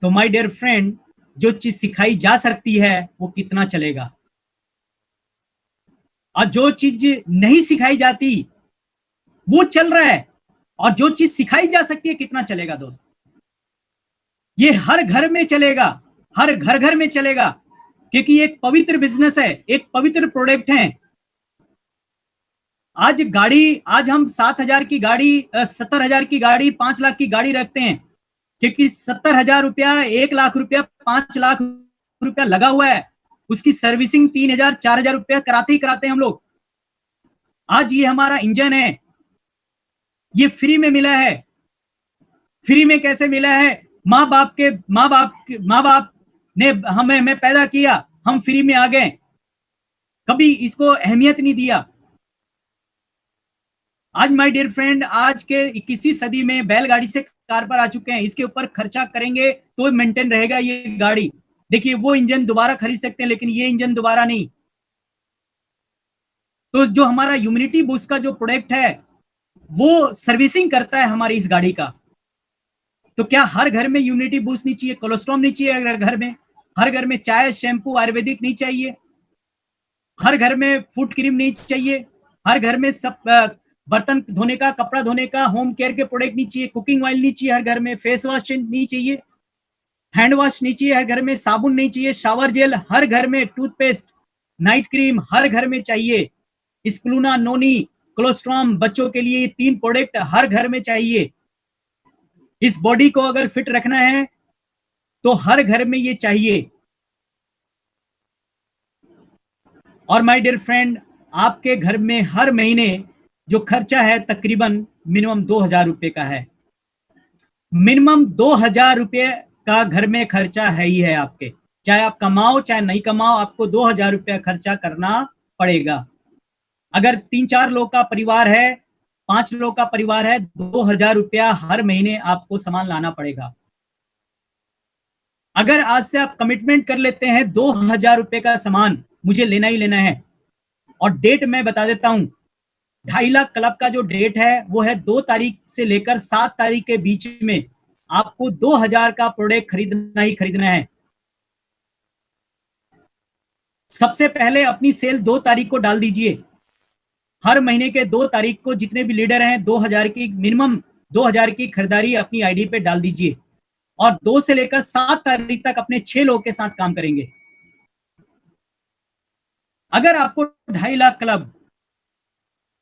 Speaker 1: तो माय डियर फ्रेंड, जो चीज सिखाई जा सकती है वो कितना चलेगा, और जो चीज नहीं सिखाई जाती वो चल रहा है, और जो चीज सिखाई जा सकती है कितना चलेगा दोस्त? ये हर घर में चलेगा, हर घर घर में चलेगा, क्योंकि ये एक पवित्र बिजनेस है, एक पवित्र प्रोडक्ट है। आज हम 7,000 की गाड़ी, 70,000 की गाड़ी, 5 लाख की गाड़ी रखते हैं, क्योंकि 70,000 रुपया, 1 लाख रुपया, 5 लाख रुपया लगा हुआ है, उसकी सर्विसिंग 3,000 4,000 रुपया कराते ही कराते हैं हम लोग। आज ये हमारा इंजन है, ये फ्री में मिला है। फ्री में कैसे मिला है? माँ बाप ने हमें पैदा किया, हम फ्री में आ गए, कभी इसको अहमियत नहीं दिया। आज माय डियर फ्रेंड, आज के 21वीं सदी में बैलगाड़ी से कार पर आ चुके हैं, इसके ऊपर खर्चा करेंगे तो मेंटेन रहेगा ये गाड़ी। देखिए, वो इंजन दोबारा खरीद सकते हैं, लेकिन ये इंजन दोबारा नहीं। तो जो हमारा ह्यूमिनिटी बूस्ट का जो प्रोडक्ट है, वो सर्विसिंग करता है हमारी इस गाड़ी का। तो क्या हर घर में ह्यूमिनिटी बूस्ट नहीं चाहिए? कोलेस्ट्रॉल नहीं चाहिए घर में? हर घर में चाय, शैम्पू, आयुर्वेदिक नहीं चाहिए? हर घर में फूड क्रीम नहीं चाहिए? हर घर में सब बर्तन धोने का, कपड़ा धोने का, होम केयर के प्रोडक्ट नहीं चाहिए? कुकिंग ऑयल नहीं चाहिए हर घर में? फेस वॉश नहीं चाहिए? हैंड वॉश नहीं चाहिए हर घर में? साबुन नहीं चाहिए? शावर जेल हर घर में? टूथपेस्ट, नाइट क्रीम हर घर में चाहिए? स्क्लूना, नोनी, कोलोस्ट्रॉम, बच्चों के लिए 3 प्रोडक्ट हर घर में चाहिए। इस बॉडी को अगर फिट रखना है तो हर घर में ये चाहिए। और माय डियर फ्रेंड, आपके घर में हर महीने जो खर्चा है तकरीबन मिनिमम 2,000 रुपए का है। मिनिमम 2,000 रुपए का घर में खर्चा है ही है आपके, चाहे आप कमाओ चाहे नहीं कमाओ, आपको 2,000 रुपया खर्चा करना पड़ेगा। अगर 3-4 लोग का परिवार है, 5 लोग का परिवार है, 2,000 रुपया हर महीने आपको सामान लाना पड़ेगा। अगर आज से आप कमिटमेंट कर लेते हैं 2,000 रुपए का सामान मुझे लेना ही लेना है, और डेट मैं बता देता हूं, 2.5 लाख क्लब का जो डेट है वो है 2 तारीख से लेकर 7 तारीख के बीच में आपको 2,000 का प्रोडक्ट खरीदना ही खरीदना है। सबसे पहले अपनी सेल 2 तारीख को डाल दीजिए। हर महीने के 2 तारीख को जितने भी लीडर हैं 2,000 की मिनिमम 2,000 की खरीदारी अपनी आईडी पे डाल दीजिए, और 2 से लेकर 7 तारीख तक अपने 6 लोगों के साथ काम करेंगे। अगर आपको 2.5 लाख क्लब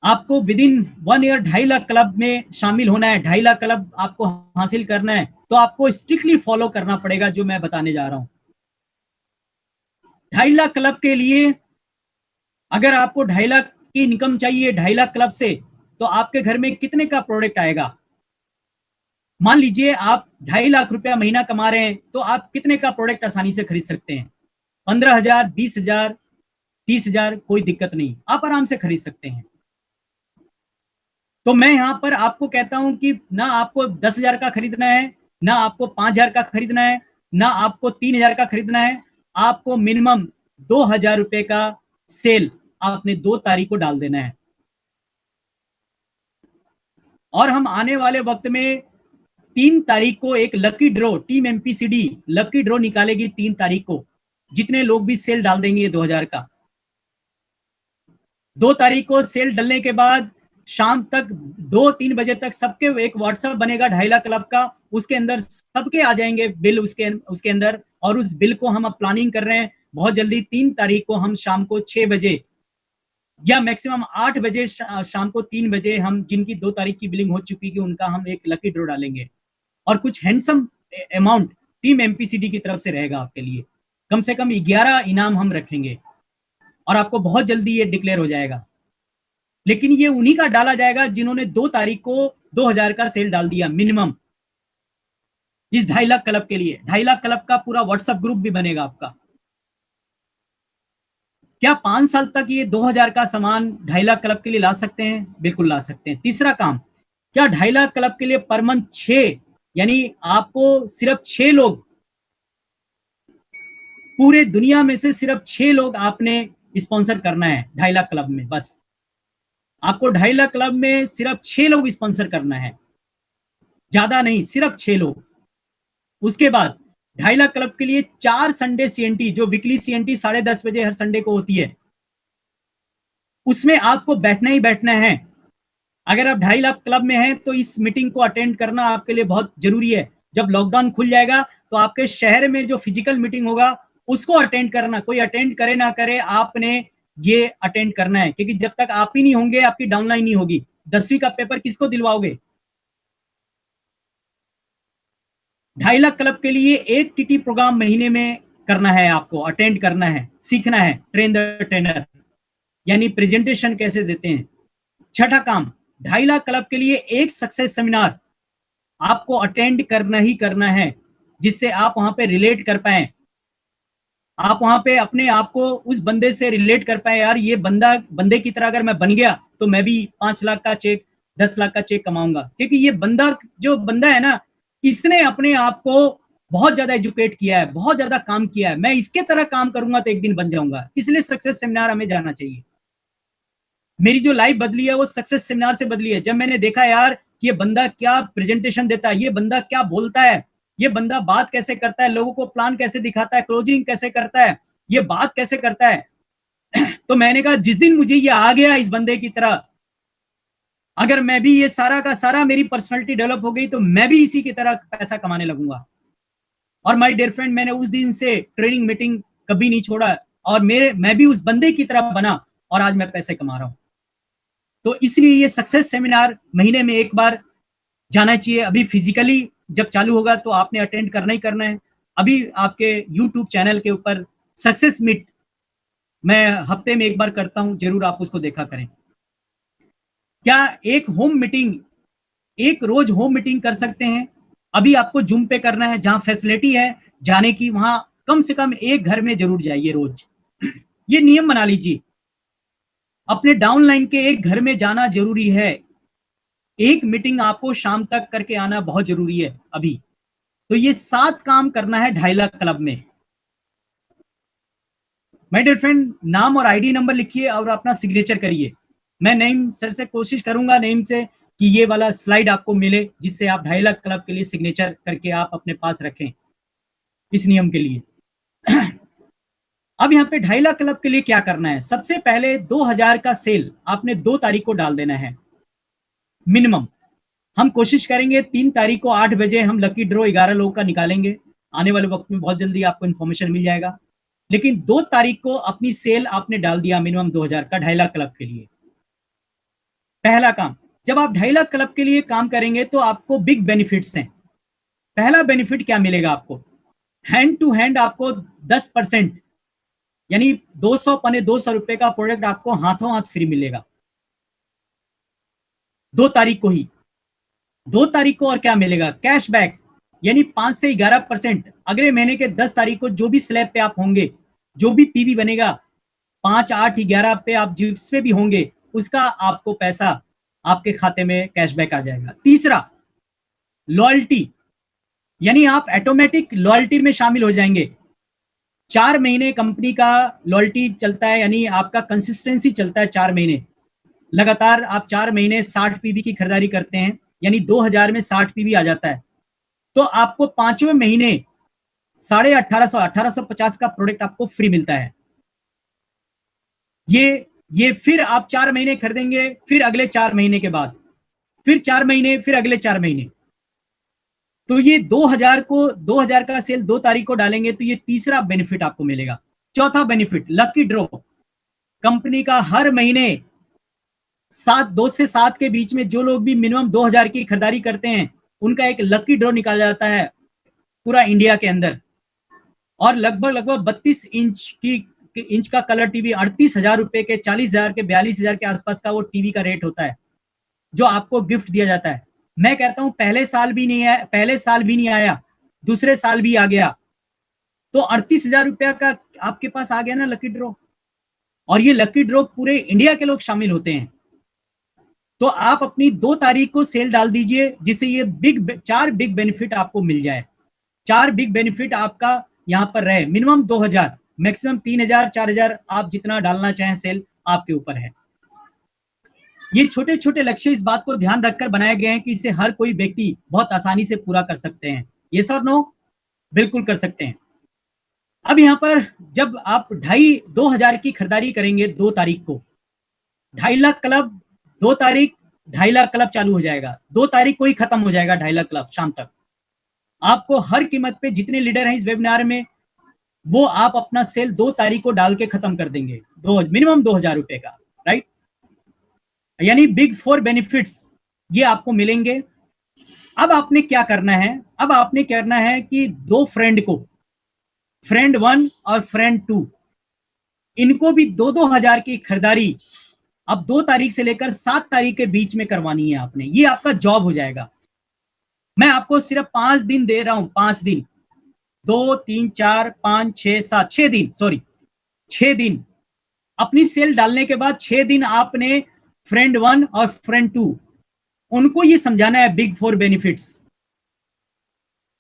Speaker 1: आपको with in 1 year 2.5 lakh club में शामिल होना है, 2.5 लाख क्लब आपको हासिल करना है, तो आपको स्ट्रिक्टली फॉलो करना पड़ेगा जो मैं बताने जा रहा हूं। 2.5 लाख क्लब के लिए अगर आपको 2.5 लाख की इनकम चाहिए 2.5 लाख क्लब से, तो आपके घर में कितने का प्रोडक्ट आएगा? मान लीजिए आप 2.5 लाख रुपया महीना कमा रहे हैं, तो आप कितने का प्रोडक्ट आसानी से खरीद सकते हैं? 15,000, 20,000, 30,000, कोई दिक्कत नहीं, आप आराम से खरीद सकते हैं। तो मैं यहां पर आपको कहता हूं कि ना आपको 10,000 का खरीदना है, ना आपको 5,000 का खरीदना है, ना आपको 3,000 का खरीदना है, आपको मिनिमम 2,000 रुपए का सेल आपने 2 तारीख को डाल देना है। और हम आने वाले वक्त में 3 तारीख को एक lucky draw, team MPCD lucky draw निकालेगी 3 तारीख को, जितने लोग भी सेल डाल देंगे 2,000 का। 2 तारीख को सेल डलने के बाद शाम तक 2-3 बजे तक सबके एक व्हाट्सएप बनेगा 2.5 लाख क्लब का, उसके अंदर सबके आ जाएंगे बिल उसके अंदर, और उस बिल को हम अब प्लानिंग कर रहे हैं बहुत जल्दी 3 तारीख को हम शाम को 6 बजे या मैक्सिमम 8 बजे शाम को 3 बजे हम जिनकी 2 तारीख की बिलिंग हो चुकी है उनका हम एक लकी ड्रॉ डालेंगे, और कुछ हैंडसम अमाउंट टीम एमपीसीडी की तरफ से रहेगा आपके लिए। कम से कम 11 इनाम हम रखेंगे और आपको बहुत जल्दी ये डिक्लेयर हो जाएगा। लेकिन ये उन्हीं का डाला जाएगा जिन्होंने 2 तारीख को 2,000 का सेल डाल दिया मिनिमम, इस 2.5 लाख क्लब के लिए। 2.5 लाख क्लब का पूरा व्हाट्सएप ग्रुप भी बनेगा आपका। क्या 5 साल तक ये 2,000 का सामान 2.5 लाख क्लब के लिए ला सकते हैं? बिल्कुल ला सकते हैं। तीसरा काम, क्या 2.5 लाख क्लब के लिए पर मंथ 6, यानी आपको सिर्फ 6 लोग, पूरे दुनिया में से सिर्फ 6 लोग आपने स्पॉन्सर करना है 2.5 लाख क्लब में। बस आपको 2.5 लाख क्लब में सिर्फ 6 लोग स्पॉन्सर करना है, ज्यादा नहीं, सिर्फ 6 लोग। उसके बाद 2.5 लाख क्लब के लिए 4 संडे सीएनटी, जो वीकली सीएनटी 10:30 बजे हर संडे को होती है, उसमें आपको बैठना ही बैठना है। अगर आप 2.5 लाख क्लब में हैं तो इस मीटिंग को अटेंड करना आपके लिए बहुत जरूरी है। जब लॉकडाउन खुल जाएगा तो आपके शहर में जो फिजिकल मीटिंग होगा उसको अटेंड करना, कोई अटेंड करे ना करे, आपने ये अटेंड करना है, क्योंकि जब तक आप ही नहीं होंगे आपकी डाउनलाइन नहीं होगी। 10वीं का पेपर किसको दिलवाओगे? 2.5 लाख क्लब के लिए एक टीटी प्रोग्राम महीने में करना है, आपको अटेंड करना है, सीखना है, ट्रेन द ट्रेनर, यानी प्रेजेंटेशन कैसे देते हैं। छठा काम, 2.5 लाख क्लब के लिए एक सक्सेस सेमिनार आपको अटेंड करना ही करना है, जिससे आप वहां पे रिलेट कर पाए, आप वहां पे अपने आप को उस बंदे से रिलेट कर पाए। यार ये बंदे की तरह अगर मैं बन गया तो मैं भी 5 लाख का चेक, 10 लाख का चेक कमाऊंगा, क्योंकि ये जो बंदा है ना, इसने अपने आप को बहुत ज्यादा एजुकेट किया है, बहुत ज्यादा काम किया है। मैं इसके तरह काम करूंगा तो एक दिन बन जाऊंगा, इसलिए सक्सेस सेमिनार हमें जाना चाहिए। मेरी जो लाइफ बदली है वो सक्सेस सेमिनार से बदली है। जब मैंने देखा यार कि ये बंदा क्या प्रेजेंटेशन देता है, ये बंदा क्या बोलता है, ये बंदा बात कैसे करता है, लोगों को प्लान कैसे दिखाता है, क्लोजिंग कैसे करता है, ये बात कैसे करता है, तो मैंने कहा जिस दिन मुझे ये आ गया इस बंदे की तरह, अगर मैं भी ये सारा का सारा मेरी पर्सनालिटी डेवलप हो गई तो मैं भी इसी की तरह पैसा कमाने लगूंगा। और माय डियर फ्रेंड, मैंने उस दिन से ट्रेनिंग मीटिंग कभी नहीं छोड़ा, और मैं भी उस बंदे की तरह बना और आज मैं पैसे कमा रहा हूं। तो इसलिए ये सक्सेस सेमिनार महीने में एक बार जाना चाहिए। अभी फिजिकली जब चालू होगा तो आपने अटेंड करना ही करना है। अभी आपके यूट्यूब चैनल के ऊपर सक्सेस मीट मैं हफ्ते में एक बार करता हूं, जरूर आप उसको देखा करें। क्या एक होम मीटिंग, एक रोज होम मीटिंग कर सकते हैं? अभी आपको जूम पे करना है, जहां फैसिलिटी है जाने की, वहां कम से कम एक घर में जरूर जाइए रोज। ये नियम बना लीजिए, अपने डाउनलाइन के एक घर में जाना जरूरी है। एक मीटिंग आपको शाम तक करके आना बहुत जरूरी है अभी। तो ये 7 काम करना है 2.5 लाख क्लब में। माय डियर फ्रेंड, नाम और आईडी नंबर लिखिए और अपना सिग्नेचर करिए। मैं नईम सर से कोशिश करूंगा, नईम से, कि ये वाला स्लाइड आपको मिले जिससे आप 2.5 लाख क्लब के लिए सिग्नेचर करके आप अपने पास रखें इस नियम के लिए। अब यहाँ पे 2.5 लाख क्लब के लिए क्या करना है? सबसे पहले 2,000 का सेल आपने 2 तारीख को डाल देना है मिनिमम। हम कोशिश करेंगे 3 तारीख को 8 बजे हम लकी ड्रॉ 11 लोगों का निकालेंगे। आने वाले वक्त में बहुत जल्दी आपको इन्फॉर्मेशन मिल जाएगा। लेकिन 2 तारीख को अपनी सेल आपने डाल दिया मिनिमम 2,000 का 2.5 लाख क्लब के लिए। पहला काम, जब आप 2.5 लाख क्लब के लिए काम करेंगे तो आपको बिग बेनिफिट्स हैं। पहला बेनिफिट क्या मिलेगा आपको, हैंड टू हैंड आपको 10% यानी 200 पने 200 रुपए का प्रोडक्ट आपको हाथों हाथ फ्री मिलेगा 2 तारीख को ही। 2 तारीख को और क्या मिलेगा, कैशबैक यानी 5 से 11%। अगले महीने के 10 तारीख को जो भी स्लैब पे आप होंगे, जो भी पीवी बनेगा 5, 8, 11 पे आप जिस पे भी होंगे, उसका आपको पैसा आपके खाते में कैशबैक आ जाएगा। तीसरा, लॉयल्टी, यानी आप ऑटोमेटिक लॉयल्टी में शामिल हो जाएंगे। 4 महीने कंपनी का लॉयल्टी चलता है, यानी आपका कंसिस्टेंसी चलता है 4 महीने लगातार। आप 4 महीने 60 पीवी की खरीदारी करते हैं, यानी 2000 में 60 पीवी आ जाता है, तो आपको 5वें महीने 1850 का प्रोडक्ट आपको फ्री मिलता है। ये फिर आप 4 महीने खरीदेंगे, फिर अगले 4 महीने के बाद फिर 4 महीने, फिर अगले 4 महीने, तो ये 2000 का सेल 2 तारीख को डालेंगे तो ये तीसरा बेनिफिट आपको मिलेगा। चौथा बेनिफिट, लकी ड्रॉ। कंपनी का हर महीने 2 से 7 के बीच में जो लोग भी मिनिमम 2000 की खरीदारी करते हैं, उनका एक लकी ड्रॉ निकाला जाता है पूरा इंडिया के अंदर। और लगभग 32 इंच का कलर टीवी 38,000 रुपए के, 40,000 के, 42,000 के आसपास का वो टीवी का रेट होता है, जो आपको गिफ्ट दिया जाता है। मैं कहता हूं पहले साल भी नहीं आया, दूसरे साल भी आ गया, तो 38,000 रुपया का आपके पास आ गया ना लकी ड्रॉ। और ये लकी ड्रॉ पूरे इंडिया के लोग शामिल होते हैं। तो आप अपनी 2 तारीख को सेल डाल दीजिए, जिससे ये 4 बिग बेनिफिट आपको मिल जाए। 4 बिग बेनिफिट आपका यहां पर रहे। मिनिमम 2000, मैक्सिमम 3000, 4000, आप जितना डालना चाहें सेल आपके ऊपर है। ये छोटे छोटे लक्ष्य इस बात को ध्यान रखकर बनाए गए हैं कि इसे हर कोई व्यक्ति बहुत आसानी से पूरा कर सकते हैं। ये सर नो, बिल्कुल कर सकते हैं। अब यहाँ पर जब आप 2,500 की खरीदारी करेंगे 2 तारीख को, 2.5 लाख क्लब 2 तारीख 2.5 लाख क्लब चालू हो जाएगा, 2 तारीख को ही खत्म हो जाएगा 2.5 लाख क्लब शाम तक। आपको हर कीमत पे जितने लीडर हैं इस वेबिनार में, वो आप अपना सेल 2 तारीख को डाल के खत्म कर देंगे, मिनिमम 2000 रुपए का, राइट। यानी बिग 4 बेनिफिट्स ये आपको मिलेंगे। अब आपने क्या करना है, अब आपने करना है कि 2 फ्रेंड को, फ्रेंड 1 और फ्रेंड 2, इनको भी 2-2 हजार की खरीदारी अब 2 तारीख से लेकर 7 तारीख के बीच में करवानी है आपने। ये आपका जॉब हो जाएगा। मैं आपको सिर्फ 5 दिन दे रहा हूं, 5 दिन, 2, 3, 4, 5, 6, 7, 6 दिन, सॉरी 6 दिन। अपनी सेल डालने के बाद 6 दिन आपने फ्रेंड 1 और फ्रेंड 2 उनको ये समझाना है बिग 4 बेनिफिट्स।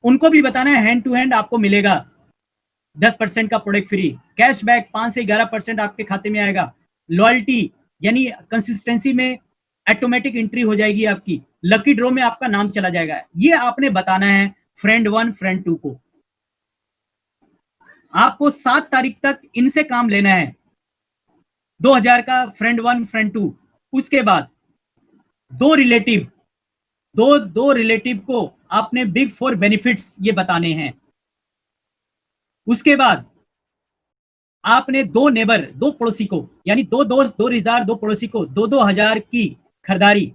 Speaker 1: उनको भी बताना है हैंड टू हैंड आपको मिलेगा 10% का प्रोडक्ट फ्री, कैशबैक 5 से 11% आपके खाते में आएगा, लॉयल्टी यानी कंसिस्टेंसी में ऑटोमेटिक एंट्री हो जाएगी आपकी, लकी ड्रॉ में आपका नाम चला जाएगा। ये आपने बताना है फ्रेंड 1 फ्रेंड 2 को। आपको 7 तारीख तक इनसे काम लेना है, 2000 का फ्रेंड 1 फ्रेंड 2। उसके बाद 2 रिलेटिव को आपने बिग 4 बेनिफिट्स ये बताने हैं। उसके बाद आपने 2 नेबर, 2 पड़ोसी को, यानी 2 दोस्त, 2 रिश्तेदार, 2 पड़ोसी को 2-2 हजार की खरीदारी,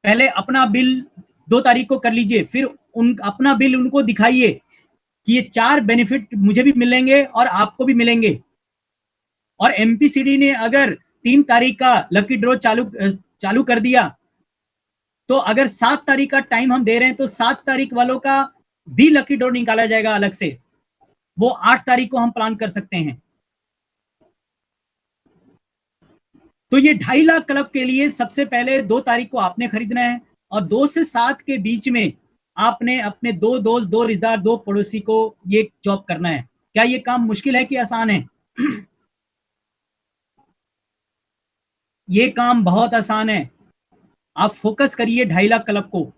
Speaker 1: पहले अपना बिल 2 तारीख को कर लीजिए, फिर अपना बिल उनको दिखाइए कि ये 4 बेनिफिट मुझे भी मिलेंगे और आपको भी मिलेंगे। और एमपीसीडी ने अगर 3 तारीख का लकी ड्रॉ चालू कर दिया, तो अगर 7 तारीख का टाइम हम दे रहे हैं तो 7 तारीख वालों का भी लकी ड्रॉ निकाला जाएगा अलग से, वो 8 तारीख को हम प्लान कर सकते हैं। तो ये 2.5 लाख क्लब के लिए सबसे पहले 2 तारीख को आपने खरीदना है, और 2 से 7 के बीच में आपने अपने 2 दोस्त, 2 रिश्तेदार, 2 पड़ोसी को ये जॉब करना है। क्या ये काम मुश्किल है कि आसान है? ये काम बहुत आसान है। आप फोकस करिए 2.5 लाख क्लब को,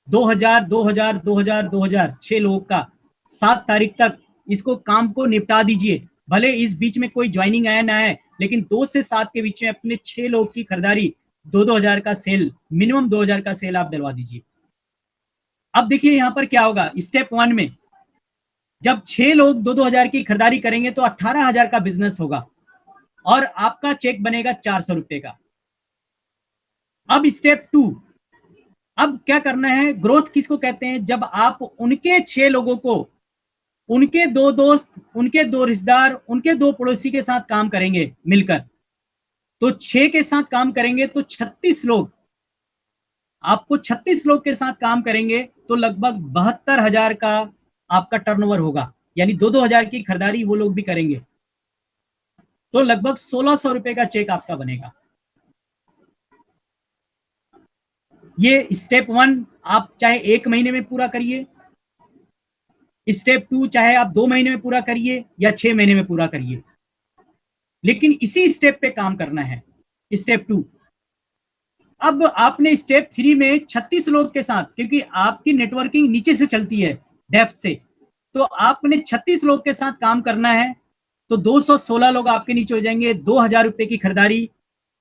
Speaker 1: 2000 2000 2000 2000 6 लोगों का 7 तारीख तक इसको काम को निपटा दीजिए। भले इस बीच में कोई ज्वाइनिंग आया ना आए, लेकिन 2 से 7 के बीच में अपने 6 लोग की खरीदारी 2-2 हजार का सेल, मिनिमम 2000 का सेल आप डलवा दीजिए। अब देखिए यहां पर क्या होगा। स्टेप 1 में जब 6 लोग 2-2 हजार की खरीदारी करेंगे तो 18,000 का बिजनेस होगा और आपका चेक बनेगा 400 रुपए का। अब स्टेप 2, अब क्या करना है, ग्रोथ किसको कहते हैं, जब आप उनके 6 लोगों को, उनके 2 दोस्त, उनके 2 रिश्तेदार, उनके 2 पड़ोसी के साथ काम करेंगे मिलकर, तो 6 के साथ काम करेंगे तो 36 लोग, आपको 36 लोग के साथ काम करेंगे तो लगभग 72,000 का आपका टर्नओवर होगा, यानी 2-2 हजार की खरीदारी वो लोग भी करेंगे, तो लगभग 1600 रुपए का चेक आपका बनेगा। ये स्टेप 1 आप चाहे 1 महीने में पूरा करिए, स्टेप 2 चाहे आप 2 महीने में पूरा करिए या 6 महीने में पूरा करिए, लेकिन इसी स्टेप पे काम करना है, स्टेप 2। अब आपने स्टेप 3 में 36 लोग के साथ, क्योंकि आपकी नेटवर्किंग नीचे से चलती है डेप्थ से, तो आपने 36 लोग के साथ काम करना है, तो 216 लोग आपके नीचे हो जाएंगे, 2,000 रुपए की खरीदारी,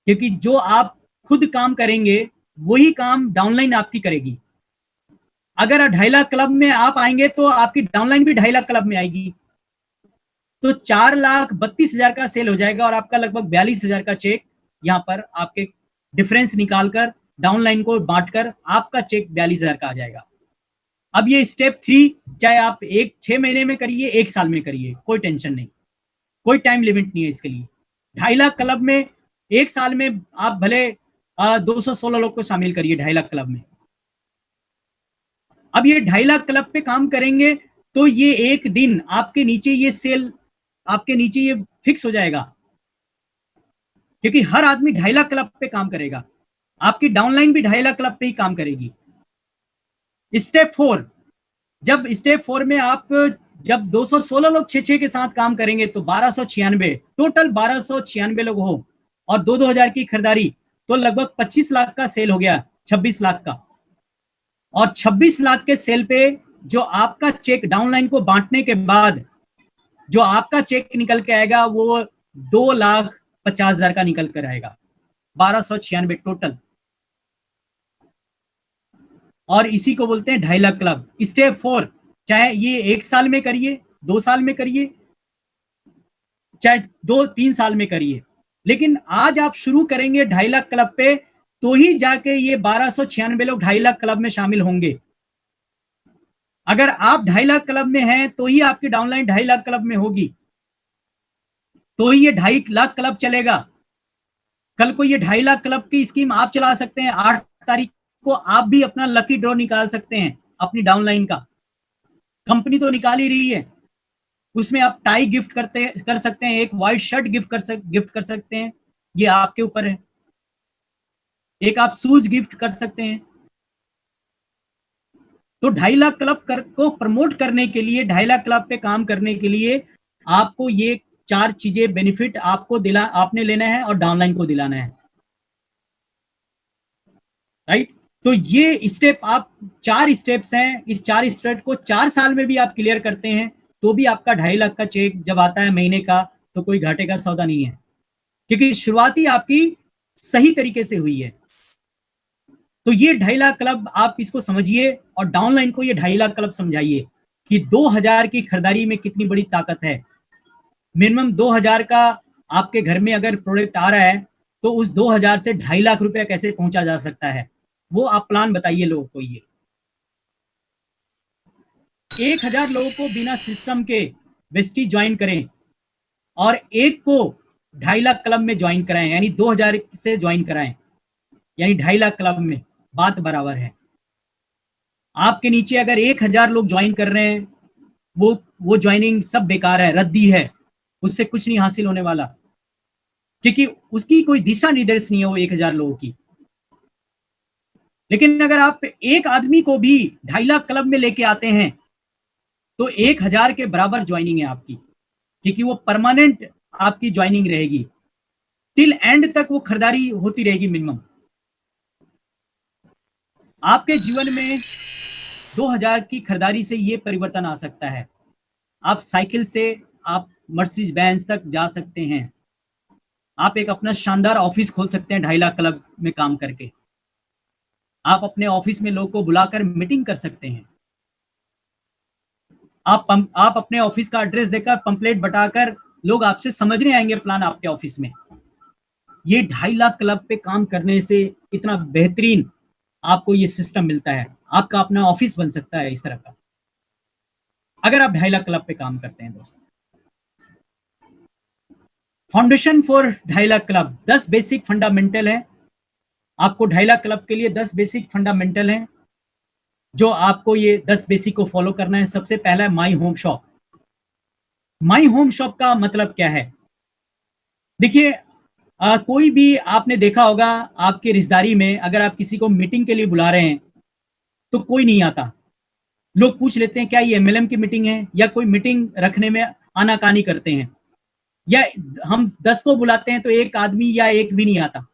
Speaker 1: क्योंकि जो आप खुद काम करेंगे वही काम डाउनलाइन आपकी करेगी। अगर 2.5 लाख क्लब में आप आएंगे तो आपकी डाउनलाइन भी 2.5 लाख क्लब में आएगी, तो 4,32,000 का सेल हो जाएगा और आपका लगभग 42,000 का चेक यहाँ पर आपके डिफरेंस निकालकर डाउनलाइन को बांटकर आपका चेक 42,000 का आ जाएगा। अब ये स्टेप 3 चाहे आप 6 महीने में करिए, 1 साल में करिए, कोई टेंशन नहीं, कोई टाइम लिमिट नहीं है इसके लिए। 2.5 लाख क्लब में 1 साल में आप भले 216 लोग को शामिल करिए 2.5 लाख क्लब में। अब ये 2.5 लाख क्लब पे काम करेंगे तो ये एक दिन आपके नीचे ये सेल आपके नीचे ये फिक्स हो जाएगा, क्योंकि हर आदमी 2.5 लाख क्लब पे काम करेगा, आपकी डाउनलाइन भी 2.5 लाख क्लब पे ही काम करेगी। स्टेप 4, जब स्टेप 4 में आप जब 216 लोग 6-6 के साथ काम करेंगे तो 1296, टोटल 1296 लोग हो और 2-2 हजार की खरीदारी, तो लगभग 25 लाख का सेल हो गया, 26 लाख का, और 26 लाख के सेल पे जो आपका चेक डाउनलाइन को बांटने के बाद जो आपका चेक निकल के आएगा वो 2,50,000 का निकल कर आएगा, 1296 टोटल, और इसी को बोलते हैं 2.5 लाख क्लब। स्टेप 4 चाहे ये 1 साल में करिए, 2 साल में करिए, चाहे 2-3 साल में करिए, लेकिन आज आप शुरू करेंगे 2.5 लाख क्लब पे तो ही जाके ये 1296 लोग 2.5 लाख क्लब में शामिल होंगे। अगर आप 2.5 लाख क्लब में हैं तो ही आपकी डाउनलाइन 2.5 लाख क्लब में होगी, तो ही ये 2.5 लाख क्लब चलेगा। कल को ये 2.5 लाख क्लब की स्कीम आप चला सकते हैं, 8 तारीख को आप भी अपना लकी ड्रॉ निकाल सकते हैं अपनी डाउनलाइन का, कंपनी तो निकाल ही रही है, उसमें आप टाई गिफ्ट कर सकते हैं, एक व्हाइट शर्ट गिफ्ट कर सकते हैं, ये आपके ऊपर है, एक आप शूज गिफ्ट कर सकते हैं। तो 2.5 लाख क्लब को प्रमोट करने के लिए, 2.5 लाख क्लब पे काम करने के लिए आपको ये 4 चीजें बेनिफिट आपने लेना है और डाउनलाइन को दिलाना है, राइट। तो ये स्टेप आप 4 स्टेप्स हैं, इस 4 स्टेप को 4 साल में भी आप क्लियर करते हैं तो भी आपका 2.5 लाख का चेक जब आता है महीने का तो कोई घाटे का सौदा नहीं है, क्योंकि शुरुआती आपकी सही तरीके से हुई है। तो ये 2.5 लाख क्लब आप इसको समझिए और डाउनलाइन को ये 2.5 लाख क्लब समझाइए कि 2,000 की खरीदारी में कितनी बड़ी ताकत है। मिनिमम 2,000 का आपके घर में अगर प्रोडक्ट आ रहा है तो उस 2,000 से 2.5 लाख रुपया कैसे पहुंचा जा सकता है, वो आप प्लान बताइए लोगों को। ये 1,000 लोगों को बिना सिस्टम के वेस्टी ज्वाइन करें और एक को 2.5 लाख क्लब में ज्वाइन कराएं, यानी 2,000 से ज्वाइन कराएं, यानी 2.5 लाख क्लब में, बात बराबर है। आपके नीचे अगर 1,000 लोग ज्वाइन कर रहे हैं वो ज्वाइनिंग सब बेकार है, रद्दी है, उससे कुछ नहीं हासिल होने वाला, क्योंकि उसकी कोई दिशा निर्देश नहीं है वो 1,000 लोगों की। लेकिन अगर आप एक आदमी को भी 2.5 लाख क्लब में लेके आते हैं तो 1,000 के बराबर ज्वाइनिंग है आपकी, क्योंकि वो परमानेंट आपकी ज्वाइनिंग रहेगी, टिल एंड तक वो खरीदारी होती रहेगी मिनिमम। आपके जीवन में 2,000 की खरीदारी से ये परिवर्तन आ सकता है। आप साइकिल से आप मर्सिडीज बेंज तक जा सकते हैं, आप एक अपना शानदार ऑफिस खोल सकते हैं 2.5 लाख क्लब में काम करके, आप अपने ऑफिस में लोगों को बुलाकर मीटिंग कर सकते हैं, आप अपने ऑफिस का एड्रेस देकर पंपलेट बटाकर लोग आपसे समझने आएंगे प्लान आपके ऑफिस में। ये 2.5 लाख क्लब पे काम करने से इतना बेहतरीन आपको ये सिस्टम मिलता है। आपका अपना ऑफिस बन सकता है इस तरह का, अगर आप 2.5 लाख क्लब पे काम करते हैं दोस्त। Foundation for 2.5 lakh club, 10 basic fundamental है। आपको 2.5 लाख क्लब के लिए 10 बेसिक फंडामेंटल है जो आपको ये 10 बेसिक को फॉलो करना है। सबसे पहला है my home shop. My home shop का मतलब क्या है? देखिए, कोई भी आपने देखा होगा आपके रिश्तेदारी में, अगर आप किसी को मीटिंग के लिए बुला रहे हैं तो कोई नहीं आता। लोग पूछ लेते हैं क्या ये एमएलएम की मीटिंग है, या कोई मीटिंग रखने में आनाकानी करते हैं, या हम 10 को बुलाते हैं तो एक आदमी या एक भी नहीं आता।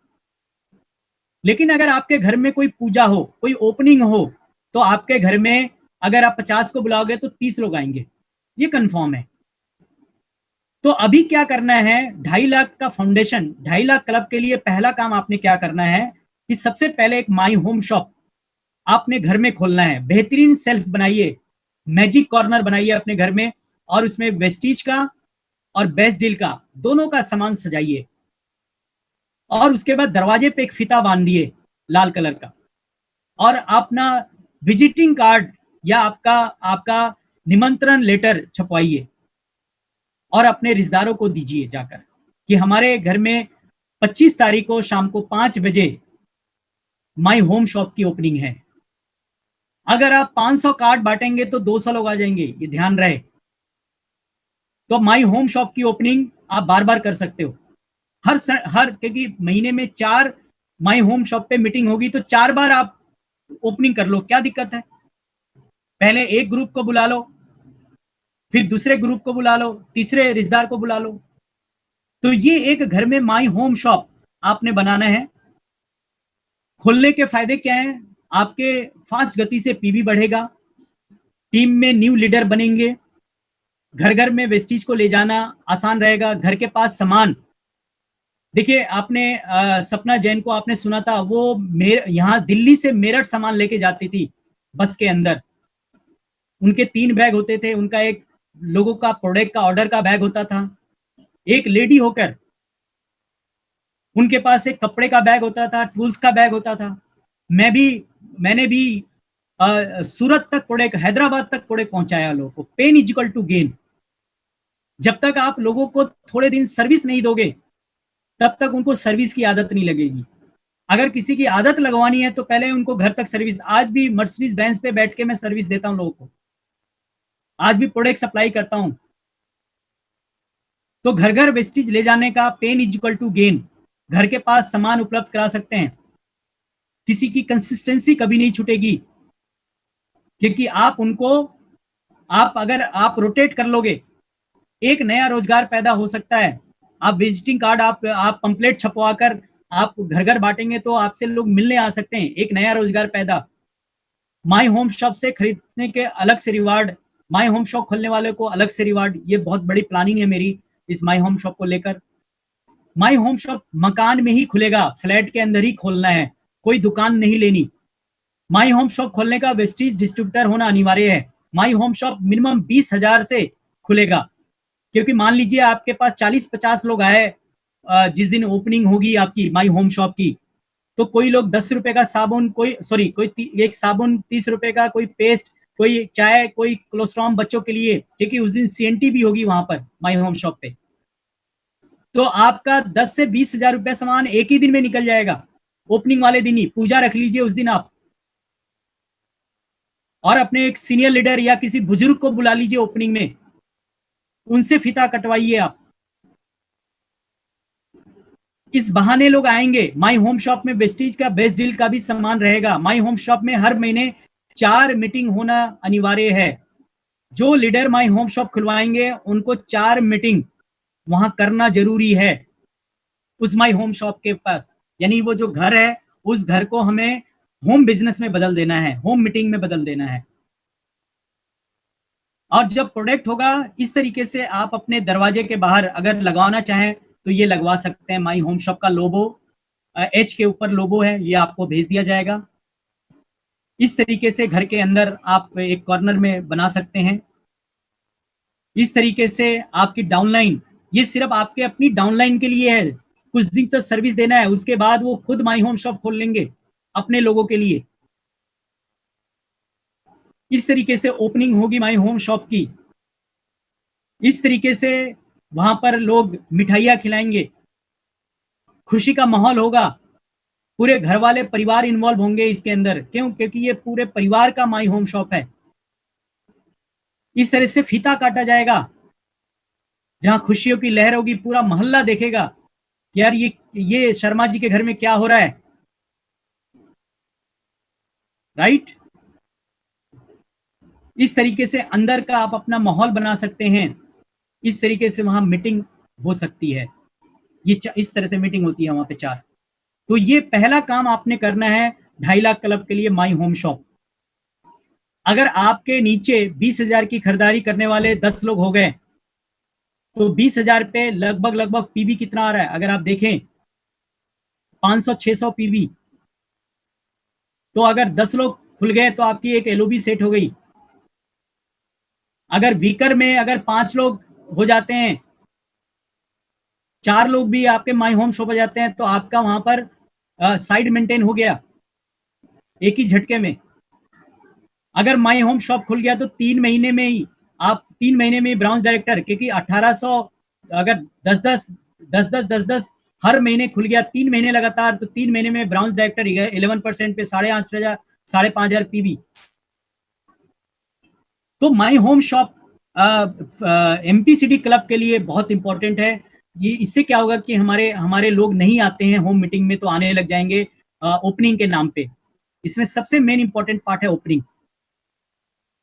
Speaker 1: लेकिन अगर आपके घर में कोई पूजा हो, कोई ओपनिंग हो, तो आपके घर में अगर आप 50 को बुलाओगे तो 30 लोग आएंगे, ये कंफर्म है। तो अभी क्या करना है, 2.5 लाख का फाउंडेशन, 2.5 लाख क्लब के लिए पहला काम आपने क्या करना है कि सबसे पहले एक माई होम शॉप आपने घर में खोलना है। बेहतरीन सेल्फ बनाइए, मैजिक कॉर्नर बनाइए अपने घर में, और उसमें वेस्टीज का और बेस्ट डील का दोनों का सामान सजाइए, और उसके बाद दरवाजे पे एक फीता बांध दिए लाल कलर का, और अपना विजिटिंग कार्ड या आपका आपका निमंत्रण लेटर छपवाइए और अपने रिश्तेदारों को दीजिए जाकर कि हमारे घर में 25 तारीख को शाम को 5 बजे माई होम शॉप की ओपनिंग है। अगर आप 500 कार्ड बांटेंगे तो 200 लोग आ जाएंगे, ये ध्यान रहे। तो माई होम शॉप की ओपनिंग आप बार बार कर सकते हो, हर क्योंकि महीने में 4 माई होम शॉप पे मीटिंग होगी, तो 4 बार आप ओपनिंग कर लो, क्या दिक्कत है। पहले एक ग्रुप को बुला लो, फिर दूसरे ग्रुप को बुला लो, तीसरे रिश्तेदार को बुला लो। तो ये एक घर में माई होम शॉप आपने बनाना है। खोलने के फायदे क्या हैं? आपके फास्ट गति से पीवी बढ़ेगा, टीम में न्यू लीडर बनेंगे, घर घर में वेस्टीज को ले जाना आसान रहेगा, घर के पास सामान। देखिए, आपने सपना जैन को आपने सुना था, वो यहाँ दिल्ली से मेरठ सामान लेके जाती थी बस के अंदर। उनके 3 बैग होते थे, उनका एक लोगों का प्रोडक्ट का ऑर्डर का बैग होता था, एक लेडी होकर उनके पास एक कपड़े का बैग होता था, टूल्स का बैग होता था। मैंने भी सूरत तक प्रोडक्ट, हैदराबाद तक प्रोडक्ट पहुंचाया लोगों को। Pain is equal to gain. जब तक आप लोगों को थोड़े दिन सर्विस नहीं दोगे तब तक उनको सर्विस की आदत नहीं लगेगी। अगर किसी की आदत लगवानी है तो पहले उनको घर तक सर्विस। आज भी मर्सिडीज बेंज पे बैठ के मैं सर्विस देता हूं लोगों को, आज भी प्रोडक्ट सप्लाई करता हूं। तो घर घर वेस्टेज ले जाने का pain is equal to gain. घर के पास सामान उपलब्ध करा सकते हैं, किसी की कंसिस्टेंसी कभी नहीं छूटेगी, क्योंकि आप उनको, आप अगर आप रोटेट कर लोगे, एक नया रोजगार पैदा हो सकता है। आप विजिटिंग कार्ड, आप पंपलेट छपवा कर आप घर घर बांटेंगे तो आपसे लोग मिलने आ सकते हैं, एक नया रोजगार पैदा। माई होम शॉप से खरीदने के अलग से रिवार्ड, माई होम शॉप खोलने वाले को अलग से रिवार्ड। ये बहुत बड़ी प्लानिंग है मेरी इस माई होम शॉप को लेकर। माई होम शॉप मकान में ही खुलेगा, फ्लैट के अंदर ही खोलना है, कोई दुकान नहीं लेनी। माई होम शॉप खोलने का वेस्टीज डिस्ट्रीब्यूटर होना अनिवार्य है। माई होम शॉप मिनिमम 20,000 से खुलेगा, क्योंकि मान लीजिए आपके पास 40-50 लोग आए जिस दिन ओपनिंग होगी आपकी माई होम शॉप की, तो कोई लोग 10 रुपए का साबुन, कोई एक साबुन 30 रुपए का, कोई पेस्ट, कोई चाय, कोई कोलेस्ट्रॉम बच्चों के लिए, क्योंकि उस दिन सीएनटी भी होगी वहां पर माई होम शॉप पे। तो आपका 10 से 20,000 रुपया सामान एक ही दिन में निकल जाएगा, ओपनिंग वाले दिन ही। पूजा रख लीजिए उस दिन आप, और अपने एक सीनियर लीडर या किसी बुजुर्ग को बुला लीजिए ओपनिंग में, उनसे फीता कटवाइए आप। इस बहाने लोग आएंगे। माई होम शॉप में वेस्टीज का बेस्ट डील का भी सामान रहेगा। माई होम शॉप में हर महीने 4 मीटिंग होना अनिवार्य है। जो लीडर माई होम शॉप खुलवाएंगे उनको 4 मीटिंग वहां करना जरूरी है उस माई होम शॉप के पास। यानी वो जो घर है, उस घर को हमें होम बिजनेस में बदल देना है, होम मीटिंग में बदल देना है। और जब प्रोडक्ट होगा, इस तरीके से आप अपने दरवाजे के बाहर अगर लगवाना चाहें तो ये लगवा सकते हैं। माई होम शॉप का लोगो, एच के ऊपर लोगो है, ये आपको भेज दिया जाएगा। इस तरीके से घर के अंदर आप एक कॉर्नर में बना सकते हैं। इस तरीके से आपकी डाउनलाइन, ये सिर्फ आपके अपनी डाउनलाइन के लिए है, कुछ दिन तक सर्विस देना है, उसके बाद वो खुद माई होम शॉप खोल लेंगे अपने लोगों के लिए। इस तरीके से ओपनिंग होगी माई होम शॉप की। इस तरीके से वहां पर लोग मिठाइयाँ खिलाएंगे, खुशी का माहौल होगा, पूरे घर वाले परिवार इन्वॉल्व होंगे इसके अंदर। क्यों? क्योंकि ये पूरे परिवार का माई होम शॉप है। इस तरह से फीता काटा जाएगा, जहां खुशियों की लहर होगी, पूरा मोहल्ला देखेगा यार ये शर्मा जी के घर में क्या हो रहा है, राइट। इस तरीके से अंदर का आप अपना माहौल बना सकते हैं। इस तरीके से वहां मीटिंग हो सकती है। ये इस तरह से मीटिंग होती है वहां पे 4। तो ये पहला काम आपने करना है 2.5 लाख क्लब के लिए माई होम शॉप। अगर आपके नीचे 20,000 की खरीदारी करने वाले 10 लोग हो गए तो 20,000 पे लगभग पीबी कितना आ रहा है? अगर आप देखें 500-600 पीबी। तो अगर 10 लोग खुल गए तो आपकी एक एलओबी सेट हो गई। अगर वीकर में अगर 5 लोग हो जाते हैं, 4 लोग भी आपके माई होम शॉप आ जाते हैं, तो आपका वहां पर साइड मेंटेन हो गया एक ही झटके में। अगर माई होम शॉप खुल गया तो 3 महीने में ही आप 3 महीने में ब्रांच डायरेक्टर, क्योंकि 1800 अगर 10-10 हर महीने खुल गया 3 महीने लगातार, तो 3 महीने में ब्रांच डायरेक्टर 11% पे 8,500 5,500 पीबी। तो माई होम शॉप एमपीसीडी क्लब के लिए बहुत इंपॉर्टेंट है। ये इससे क्या होगा कि हमारे लोग नहीं आते हैं होम मीटिंग में तो आने लग जाएंगे ओपनिंग के नाम पे। इसमें सबसे मेन इंपॉर्टेंट पार्ट है ओपनिंग।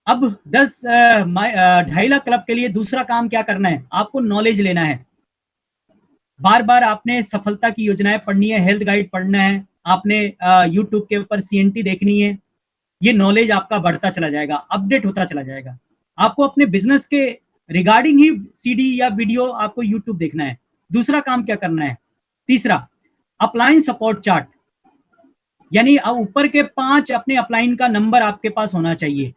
Speaker 1: अब 2.5 लाख क्लब के लिए दूसरा काम क्या करना है? आपको नॉलेज लेना है। बार बार आपने सफलता की योजनाएं पढ़नी है, हेल्थ गाइड पढ़ना है, आपने यूट्यूब के ऊपर सीएनटी देखनी है। ये नॉलेज आपका बढ़ता चला जाएगा, अपडेट होता चला जाएगा। आपको अपने बिजनेस के रिगार्डिंग ही सीडी या वीडियो आपको यूट्यूब देखना है। दूसरा काम क्या करना है? तीसरा, अपलाइन सपोर्ट चार्ट, यानी ऊपर के 5 अपने अपलाइन का नंबर आपके पास होना चाहिए।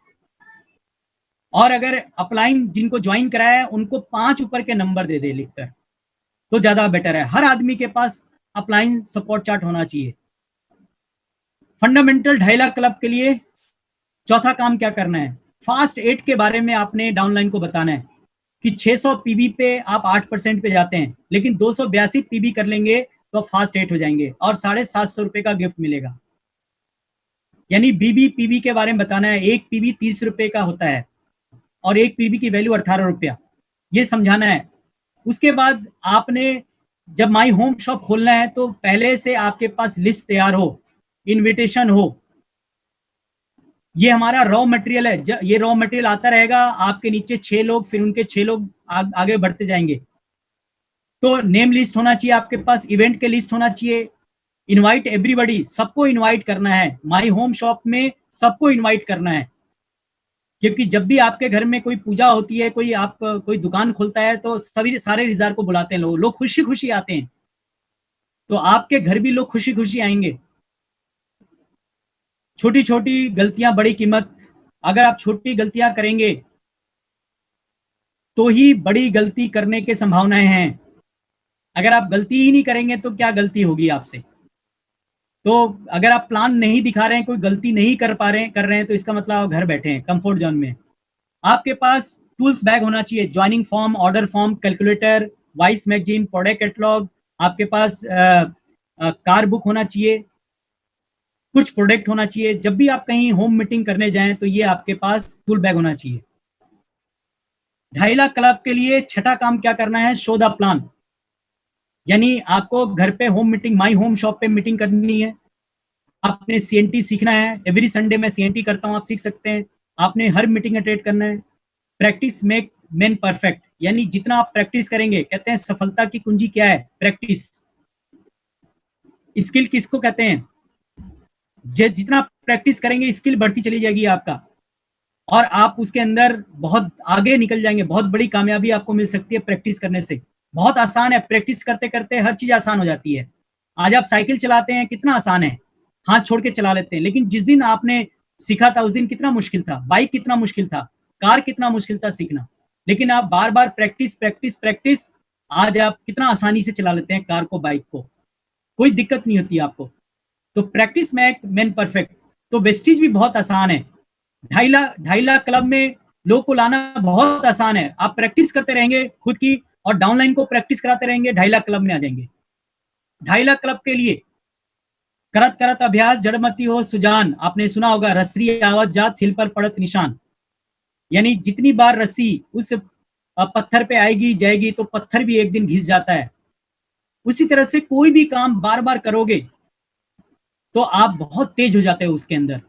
Speaker 1: और अगर अपलाइन जिनको ज्वाइन कराया है उनको 5 ऊपर के नंबर दे दे लिखकर, तो ज्यादा बेटर है। हर आदमी के पास अपलाइन सपोर्ट चार्ट होना चाहिए। फंडामेंटल 2.5 लाख क्लब के लिए चौथा काम क्या करना है? फास्ट 8 के बारे में आपने डाउनलाइन को बताना है कि 600 पीबी पे आप 8% पे जाते हैं, लेकिन 282 पीबी कर लेंगे तो फास्ट 8 हो जाएंगे और 750 रुपए का गिफ्ट मिलेगा। यानी बीबी पीबी के बारे में बताना है। एक पीबी 30 रुपए का होता है और एक पीबी की वैल्यू 18 रुपया, ये समझाना है। उसके बाद आपने जब माई होम शॉप खोलना है तो पहले से आपके पास लिस्ट तैयार हो, इनविटेशन हो। ये हमारा रॉ मटेरियल है। ये रॉ मटेरियल आता रहेगा, आपके नीचे 6 लोग, फिर उनके 6 लोग आगे बढ़ते जाएंगे। तो नेम लिस्ट होना चाहिए आपके पास, इवेंट के लिस्ट होना चाहिए, इनवाइट एवरीबॉडी, सबको इनवाइट करना है। माई होम शॉप में सबको इनवाइट करना है, क्योंकि जब भी आपके घर में कोई पूजा होती है, कोई दुकान खोलता है, तो सभी सारे रिश्तेदार को बुलाते हैं लोग खुशी खुशी आते हैं। तो आपके घर भी लोग खुशी खुशी आएंगे। छोटी छोटी गलतियां बड़ी कीमत। अगर आप छोटी गलतियां करेंगे तो ही बड़ी गलती करने के संभावनाएं हैं। अगर आप गलती ही नहीं करेंगे तो क्या गलती होगी आपसे? तो अगर आप प्लान नहीं दिखा रहे हैं, कोई गलती नहीं कर रहे हैं, तो इसका मतलब आप घर बैठे हैं कंफर्ट जोन में। आपके पास टूल्स बैग होना चाहिए, joining form, order form, calculator, voice magazine, product catalogue. आपके पास कार बुक होना चाहिए, कुछ प्रोडक्ट होना चाहिए। जब भी आप कहीं होम मीटिंग करने जाएं तो ये आपके पास टूल बैग होना चाहिए। 2.5 लाख क्लब के लिए छठा काम क्या करना है? Show the plan. यानी आपको घर पे home meeting, my home shop पे मीटिंग करनी है। आपने सीएनटी सीखना है। एवरी संडे मैं सीएनटी करता हूं, आप सीख सकते हैं। आपने हर मीटिंग अटेंड करना है। प्रैक्टिस मेक मैन परफेक्ट, यानी जितना आप प्रैक्टिस करेंगे, कहते हैं सफलता की कुंजी क्या है? प्रैक्टिस। स्किल किसको कहते हैं? जितना प्रैक्टिस करेंगे स्किल बढ़ती चली जाएगी आपका, और आप उसके अंदर बहुत आगे निकल जाएंगे। बहुत बड़ी कामयाबी आपको मिल सकती है प्रैक्टिस करने से। बहुत आसान है, प्रैक्टिस करते करते हर चीज आसान हो जाती है। आज आप साइकिल चलाते हैं, कितना आसान है, हाथ छोड़ के चला लेते हैं। लेकिन जिस दिन आपने सीखा था उस दिन कितना मुश्किल था। बाइक कितना मुश्किल था, कार कितना मुश्किल था सीखना। लेकिन आप बार बार प्रैक्टिस प्रैक्टिस प्रैक्टिस, आज आप कितना आसानी से चला लेते हैं कार को, बाइक को, कोई दिक्कत नहीं होती आपको। तो प्रैक्टिस मेक मैन परफेक्ट। तो वेस्टीज भी बहुत आसान है। 2.5 लाख क्लब में लोग को लाना बहुत आसान है। आप प्रैक्टिस करते रहेंगे खुद की, और डाउनलाइन को प्रैक्टिस कराते रहेंगे, 2.5 लाख क्लब में आ जाएंगे। 2.5 लाख क्लब के लिए करत करत अभ्यास जड़मती हो सुजान, आपने सुना होगा, रसरी आवत जात सिल पर पड़त निशान। यानी जितनी बार रस्सी उस पत्थर पे आएगी जाएगी तो पत्थर भी एक दिन घिस जाता है। उसी तरह से कोई भी काम बार बार करोगे तो आप बहुत तेज हो जाते हो उसके अंदर।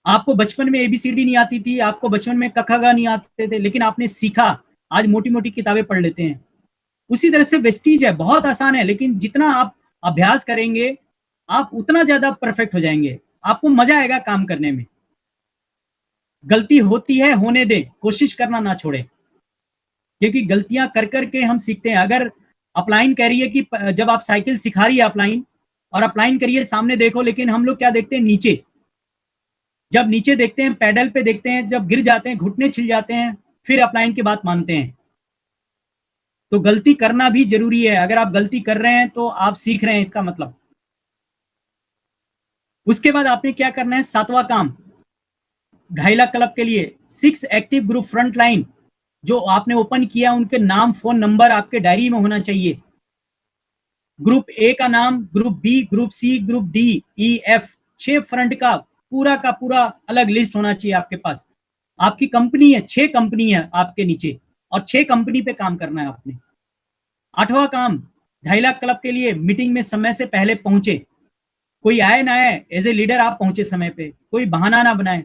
Speaker 1: आपको बचपन में एबीसीडी नहीं आती थी, आपको बचपन में कखगा नहीं आते थे, लेकिन आपने सीखा, आज मोटी मोटी किताबें पढ़ लेते हैं। उसी तरह से वेस्टीज है, बहुत आसान है, लेकिन जितना आप अभ्यास करेंगे आप उतना ज्यादा परफेक्ट हो जाएंगे, आपको मजा आएगा काम करने में। गलती होती है, होने दे, कोशिश करना ना छोड़े, क्योंकि गलतियां कर करके हम सीखते हैं। अगर अपलाइन कह रही है कि जब आप साइकिल सिखा रही है अपलाइन, और अपलाइन करिए सामने देखो, लेकिन हम लोग क्या देखते हैं, नीचे। जब नीचे देखते हैं, पैडल पे देखते हैं, जब गिर जाते हैं, घुटने छिल जाते हैं, फिर अपलाइन की बात मानते हैं। तो गलती करना भी जरूरी है। अगर आप गलती कर रहे हैं तो आप सीख रहे हैं, इसका मतलब। उसके बाद आपने क्या करना है, 7वां काम 2.5 लाख क्लब के लिए 6 एक्टिव ग्रुप फ्रंट लाइन जो आपने ओपन किया, उनके नाम, फोन नंबर आपके डायरी में होना चाहिए। ग्रुप ए का नाम, group B, group C, group D, E, F, 6 front का पूरा अलग लिस्ट होना चाहिए आपके पास। आपकी कंपनी है, 6 कंपनी है आपके नीचे, और 6 कंपनी पे काम करना है आपने। 8वां काम 2.5 लाख क्लब के लिए मीटिंग में समय से पहले पहुंचे। कोई आए ना आए, एज ए लीडर आप पहुंचे समय पे, कोई बहाना ना बनाए।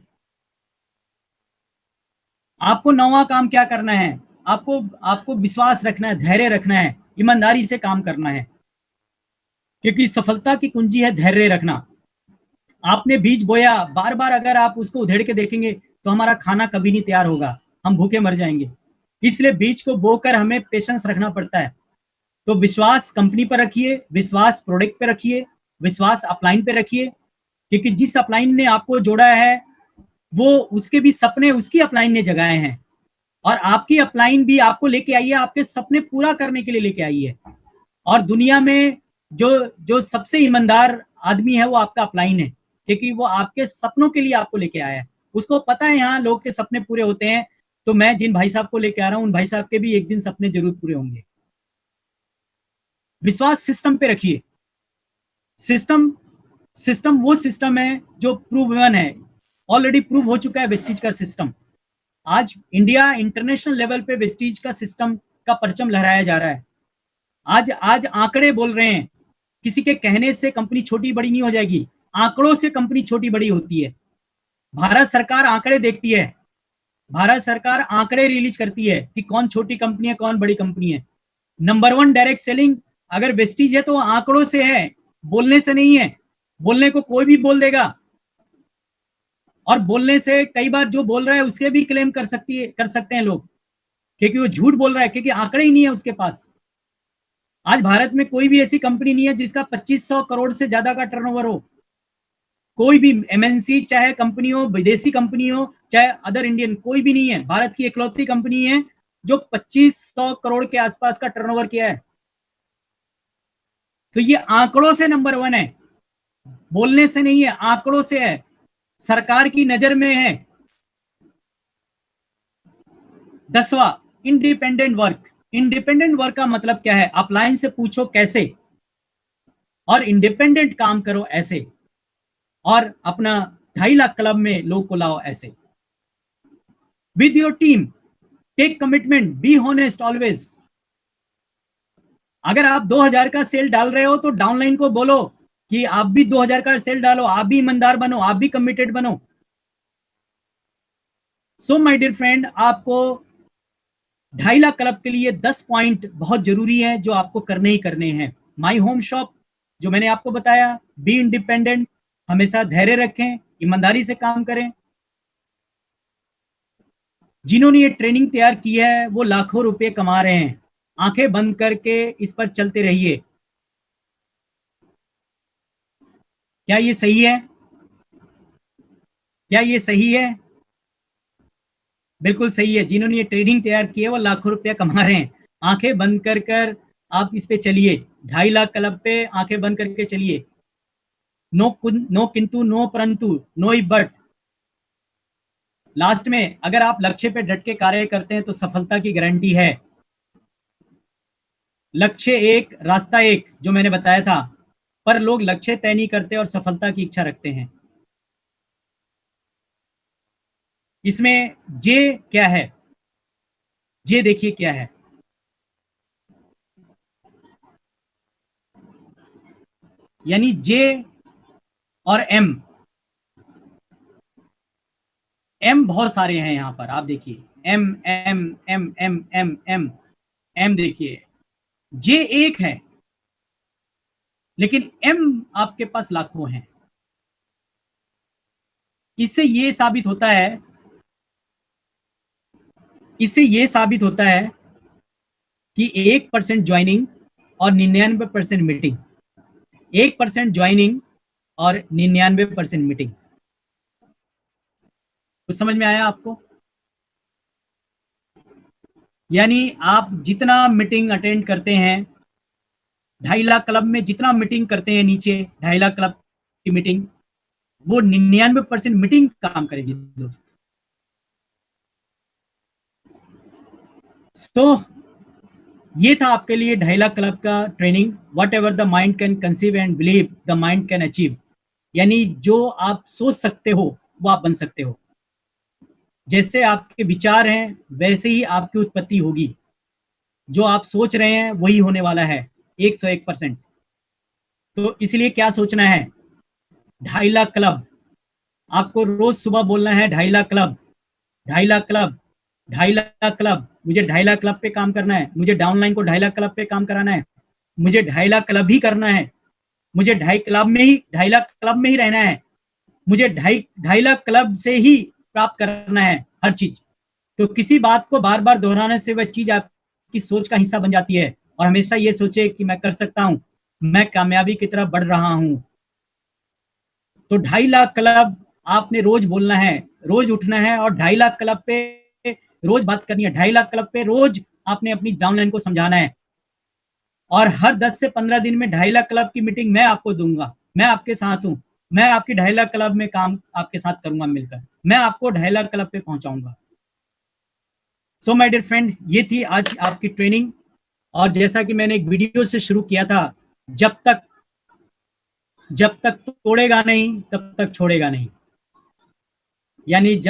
Speaker 1: आपको 9वां काम क्या करना है, आपको आपको विश्वास रखना है, धैर्य रखना है, ईमानदारी से काम करना है, क्योंकि सफलता की कुंजी है धैर्य रखना। आपने बीज बोया, बार बार अगर आप उसको उधेड़ के देखेंगे तो हमारा खाना कभी नहीं तैयार होगा, हम भूखे मर जाएंगे। इसलिए बीज को बोकर हमें पेशेंस रखना पड़ता है। तो विश्वास कंपनी पर रखिए, विश्वास प्रोडक्ट पे रखिए, विश्वास अपलाइन पे रखिए, क्योंकि जिस अपलाइन ने आपको जोड़ा है वो उसके भी सपने उसकी अपलाइन ने जगाए हैं, और आपकी अपलाइन भी आपको लेके आई है, आपके सपने पूरा करने के लिए लेके आई है। और दुनिया में जो जो सबसे ईमानदार आदमी है वो आपका अपलाइन है, क्योंकि वो आपके सपनों के लिए आपको लेके आया है। उसको पता है यहाँ लोग के सपने पूरे होते हैं, तो मैं जिन भाई साहब को लेके आ रहा हूँ उन भाई साहब के भी एक दिन सपने जरूर पूरे होंगे। विश्वास सिस्टम पे रखिए। सिस्टम सिस्टम वो सिस्टम है जो प्रूवन है, ऑलरेडी प्रूव हो चुका है वेस्टीज का सिस्टम। आज इंडिया इंटरनेशनल लेवल पे वेस्टीज का सिस्टम का परचम लहराया जा रहा है। आज आज आंकड़े बोल रहे हैं, किसी के कहने से कंपनी छोटी बड़ी नहीं हो जाएगी, आंकड़ों से कंपनी छोटी बड़ी होती है। भारत सरकार आंकड़े देखती है, भारत सरकार आंकड़े रिलीज करती है कि कौन छोटी कंपनी है, कौन बड़ी कंपनी है। नंबर 1 डायरेक्ट सेलिंग अगर वेस्टीज है तो आंकड़ों से है, बोलने से नहीं है। बोलने को कोई भी बोल देगा, और बोलने से कई बार जो बोल रहा है उसके भी क्लेम कर सकते हैं लोग, क्योंकि वो झूठ बोल रहा है, क्योंकि आंकड़े ही नहीं है उसके पास। आज भारत में कोई भी ऐसी कंपनी नहीं है जिसका 2500 करोड़ से ज्यादा का टर्नओवर हो। कोई भी एमएनसी, चाहे कंपनी हो, विदेशी कंपनी हो, चाहे अदर इंडियन, कोई भी नहीं है। भारत की इकलौती कंपनी है जो 2500 करोड़ के आसपास का टर्नओवर किया है। तो ये आंकड़ों से नंबर 1 है, बोलने से नहीं है, आंकड़ों से है, सरकार की नजर में है। 10वां इंडिपेंडेंट वर्क। इंडिपेंडेंट वर्क का मतलब क्या है, अपलाइन से पूछो कैसे, और इंडिपेंडेंट काम करो ऐसे, और अपना 2.5 लाख क्लब में लोग को लाओ ऐसे। With your team take commitment, be honest always. अगर आप 2000 का सेल डाल रहे हो तो डाउनलाइन को बोलो कि आप भी 2000 का सेल डालो, आप भी ईमानदार बनो, आप भी कमिटेड बनो। सो माय डियर फ्रेंड, आपको 2.5 लाख क्लब के लिए 10 पॉइंट बहुत जरूरी है जो आपको करने ही करने हैं। माई होम शॉप जो मैंने आपको बताया, बी इंडिपेंडेंट, हमेशा धैर्य रखें, ईमानदारी से काम करें। जिन्होंने ये ट्रेनिंग तैयार की है वो लाखों रुपए कमा रहे हैं। आंखें बंद करके इस पर चलते रहिए। क्या ये सही है? क्या ये सही है? बिल्कुल सही है। जिन्होंने ये ट्रेनिंग तैयार की है वो लाखों रुपया कमा रहे हैं। आंखें बंद कर कर आप इस पे चलिए, 2.5 लाख क्लब पे आंखें बंद करके चलिए। नो किंतु, नो परंतु, नो बट। लास्ट में अगर आप लक्ष्य पे डट के कार्य करते हैं तो सफलता की गारंटी है। लक्ष्य एक, रास्ता एक, जो मैंने बताया था, पर लोग लक्ष्य तय नहीं करते और सफलता की इच्छा रखते हैं। इसमें जे क्या है, जे देखिए क्या है, यानी जे और एम। एम बहुत सारे हैं यहाँ पर, आप देखिए, M M M M M M M देखिए, जे एक है लेकिन एम आपके पास लाखों हैं। इससे ये साबित होता है, इससे ये साबित होता है कि 1% ज्वाइनिंग और 99% मीटिंग, 1% ज्वाइनिंग और 99% मीटिंग। कुछ समझ में आया आपको? यानी आप जितना मीटिंग अटेंड करते हैं, 2.5 लाख क्लब में जितना मीटिंग करते हैं नीचे, 2.5 लाख क्लब की मीटिंग, वो 99% मीटिंग काम करेगी दोस्त। तो ये था आपके लिए 2.5 लाख क्लब का training. What ever the mind can conceive and believe the mind can achieve. यानी जो आप सोच सकते हो वो आप बन सकते हो। जैसे आपके विचार हैं वैसे ही आपकी उत्पत्ति होगी। जो आप सोच रहे हैं वही होने वाला है, 101%। तो इसलिए क्या सोचना है, 2.5 लाख क्लब। आपको रोज सुबह बोलना है 2.5 lakh club, 2.5 lakh club, 2.5 lakh club. मुझे 2.5 लाख क्लब पे काम करना है, मुझे डाउनलाइन को 2.5 लाख क्लब पे काम कराना है, मुझे 2.5 लाख क्लब ही करना है, मुझे 2.5 लाख क्लब में ही रहना है, मुझे 2.5 लाख क्लब से ही प्राप्त करना है हर चीज। तो किसी बात को बार बार दोहराने से वह चीज आपकी सोच का हिस्सा बन जाती है। और हमेशा ये सोचे कि मैं कर सकता हूं, मैं कामयाबी की तरफ बढ़ रहा हूं। तो 2.5 लाख क्लब आपने रोज बोलना है, रोज उठना है और 2.5 लाख क्लब पे रोज बात करनी है। 2.5 लाख क्लब पे रोज आपने अपनी डाउनलाइन को समझाना है। और हर 10 से 15 दिन में 2.5 लाख क्लब की मीटिंग मैं आपको दूंगा। मैं आपके साथ हूं, मैं आपकी 2.5 लाख क्लब में काम आपके साथ करूंगा मिलकर, मैं आपको 2.5 लाख क्लब पे पहुंचाऊंगा। सो माय डियर फ्रेंड, ये थी आज आपकी ट्रेनिंग। और जैसा कि मैंने एक वीडियो से शुरू किया था, जब तक तोड़ेगा नहीं तब तक छोड़ेगा नहीं। यानी जब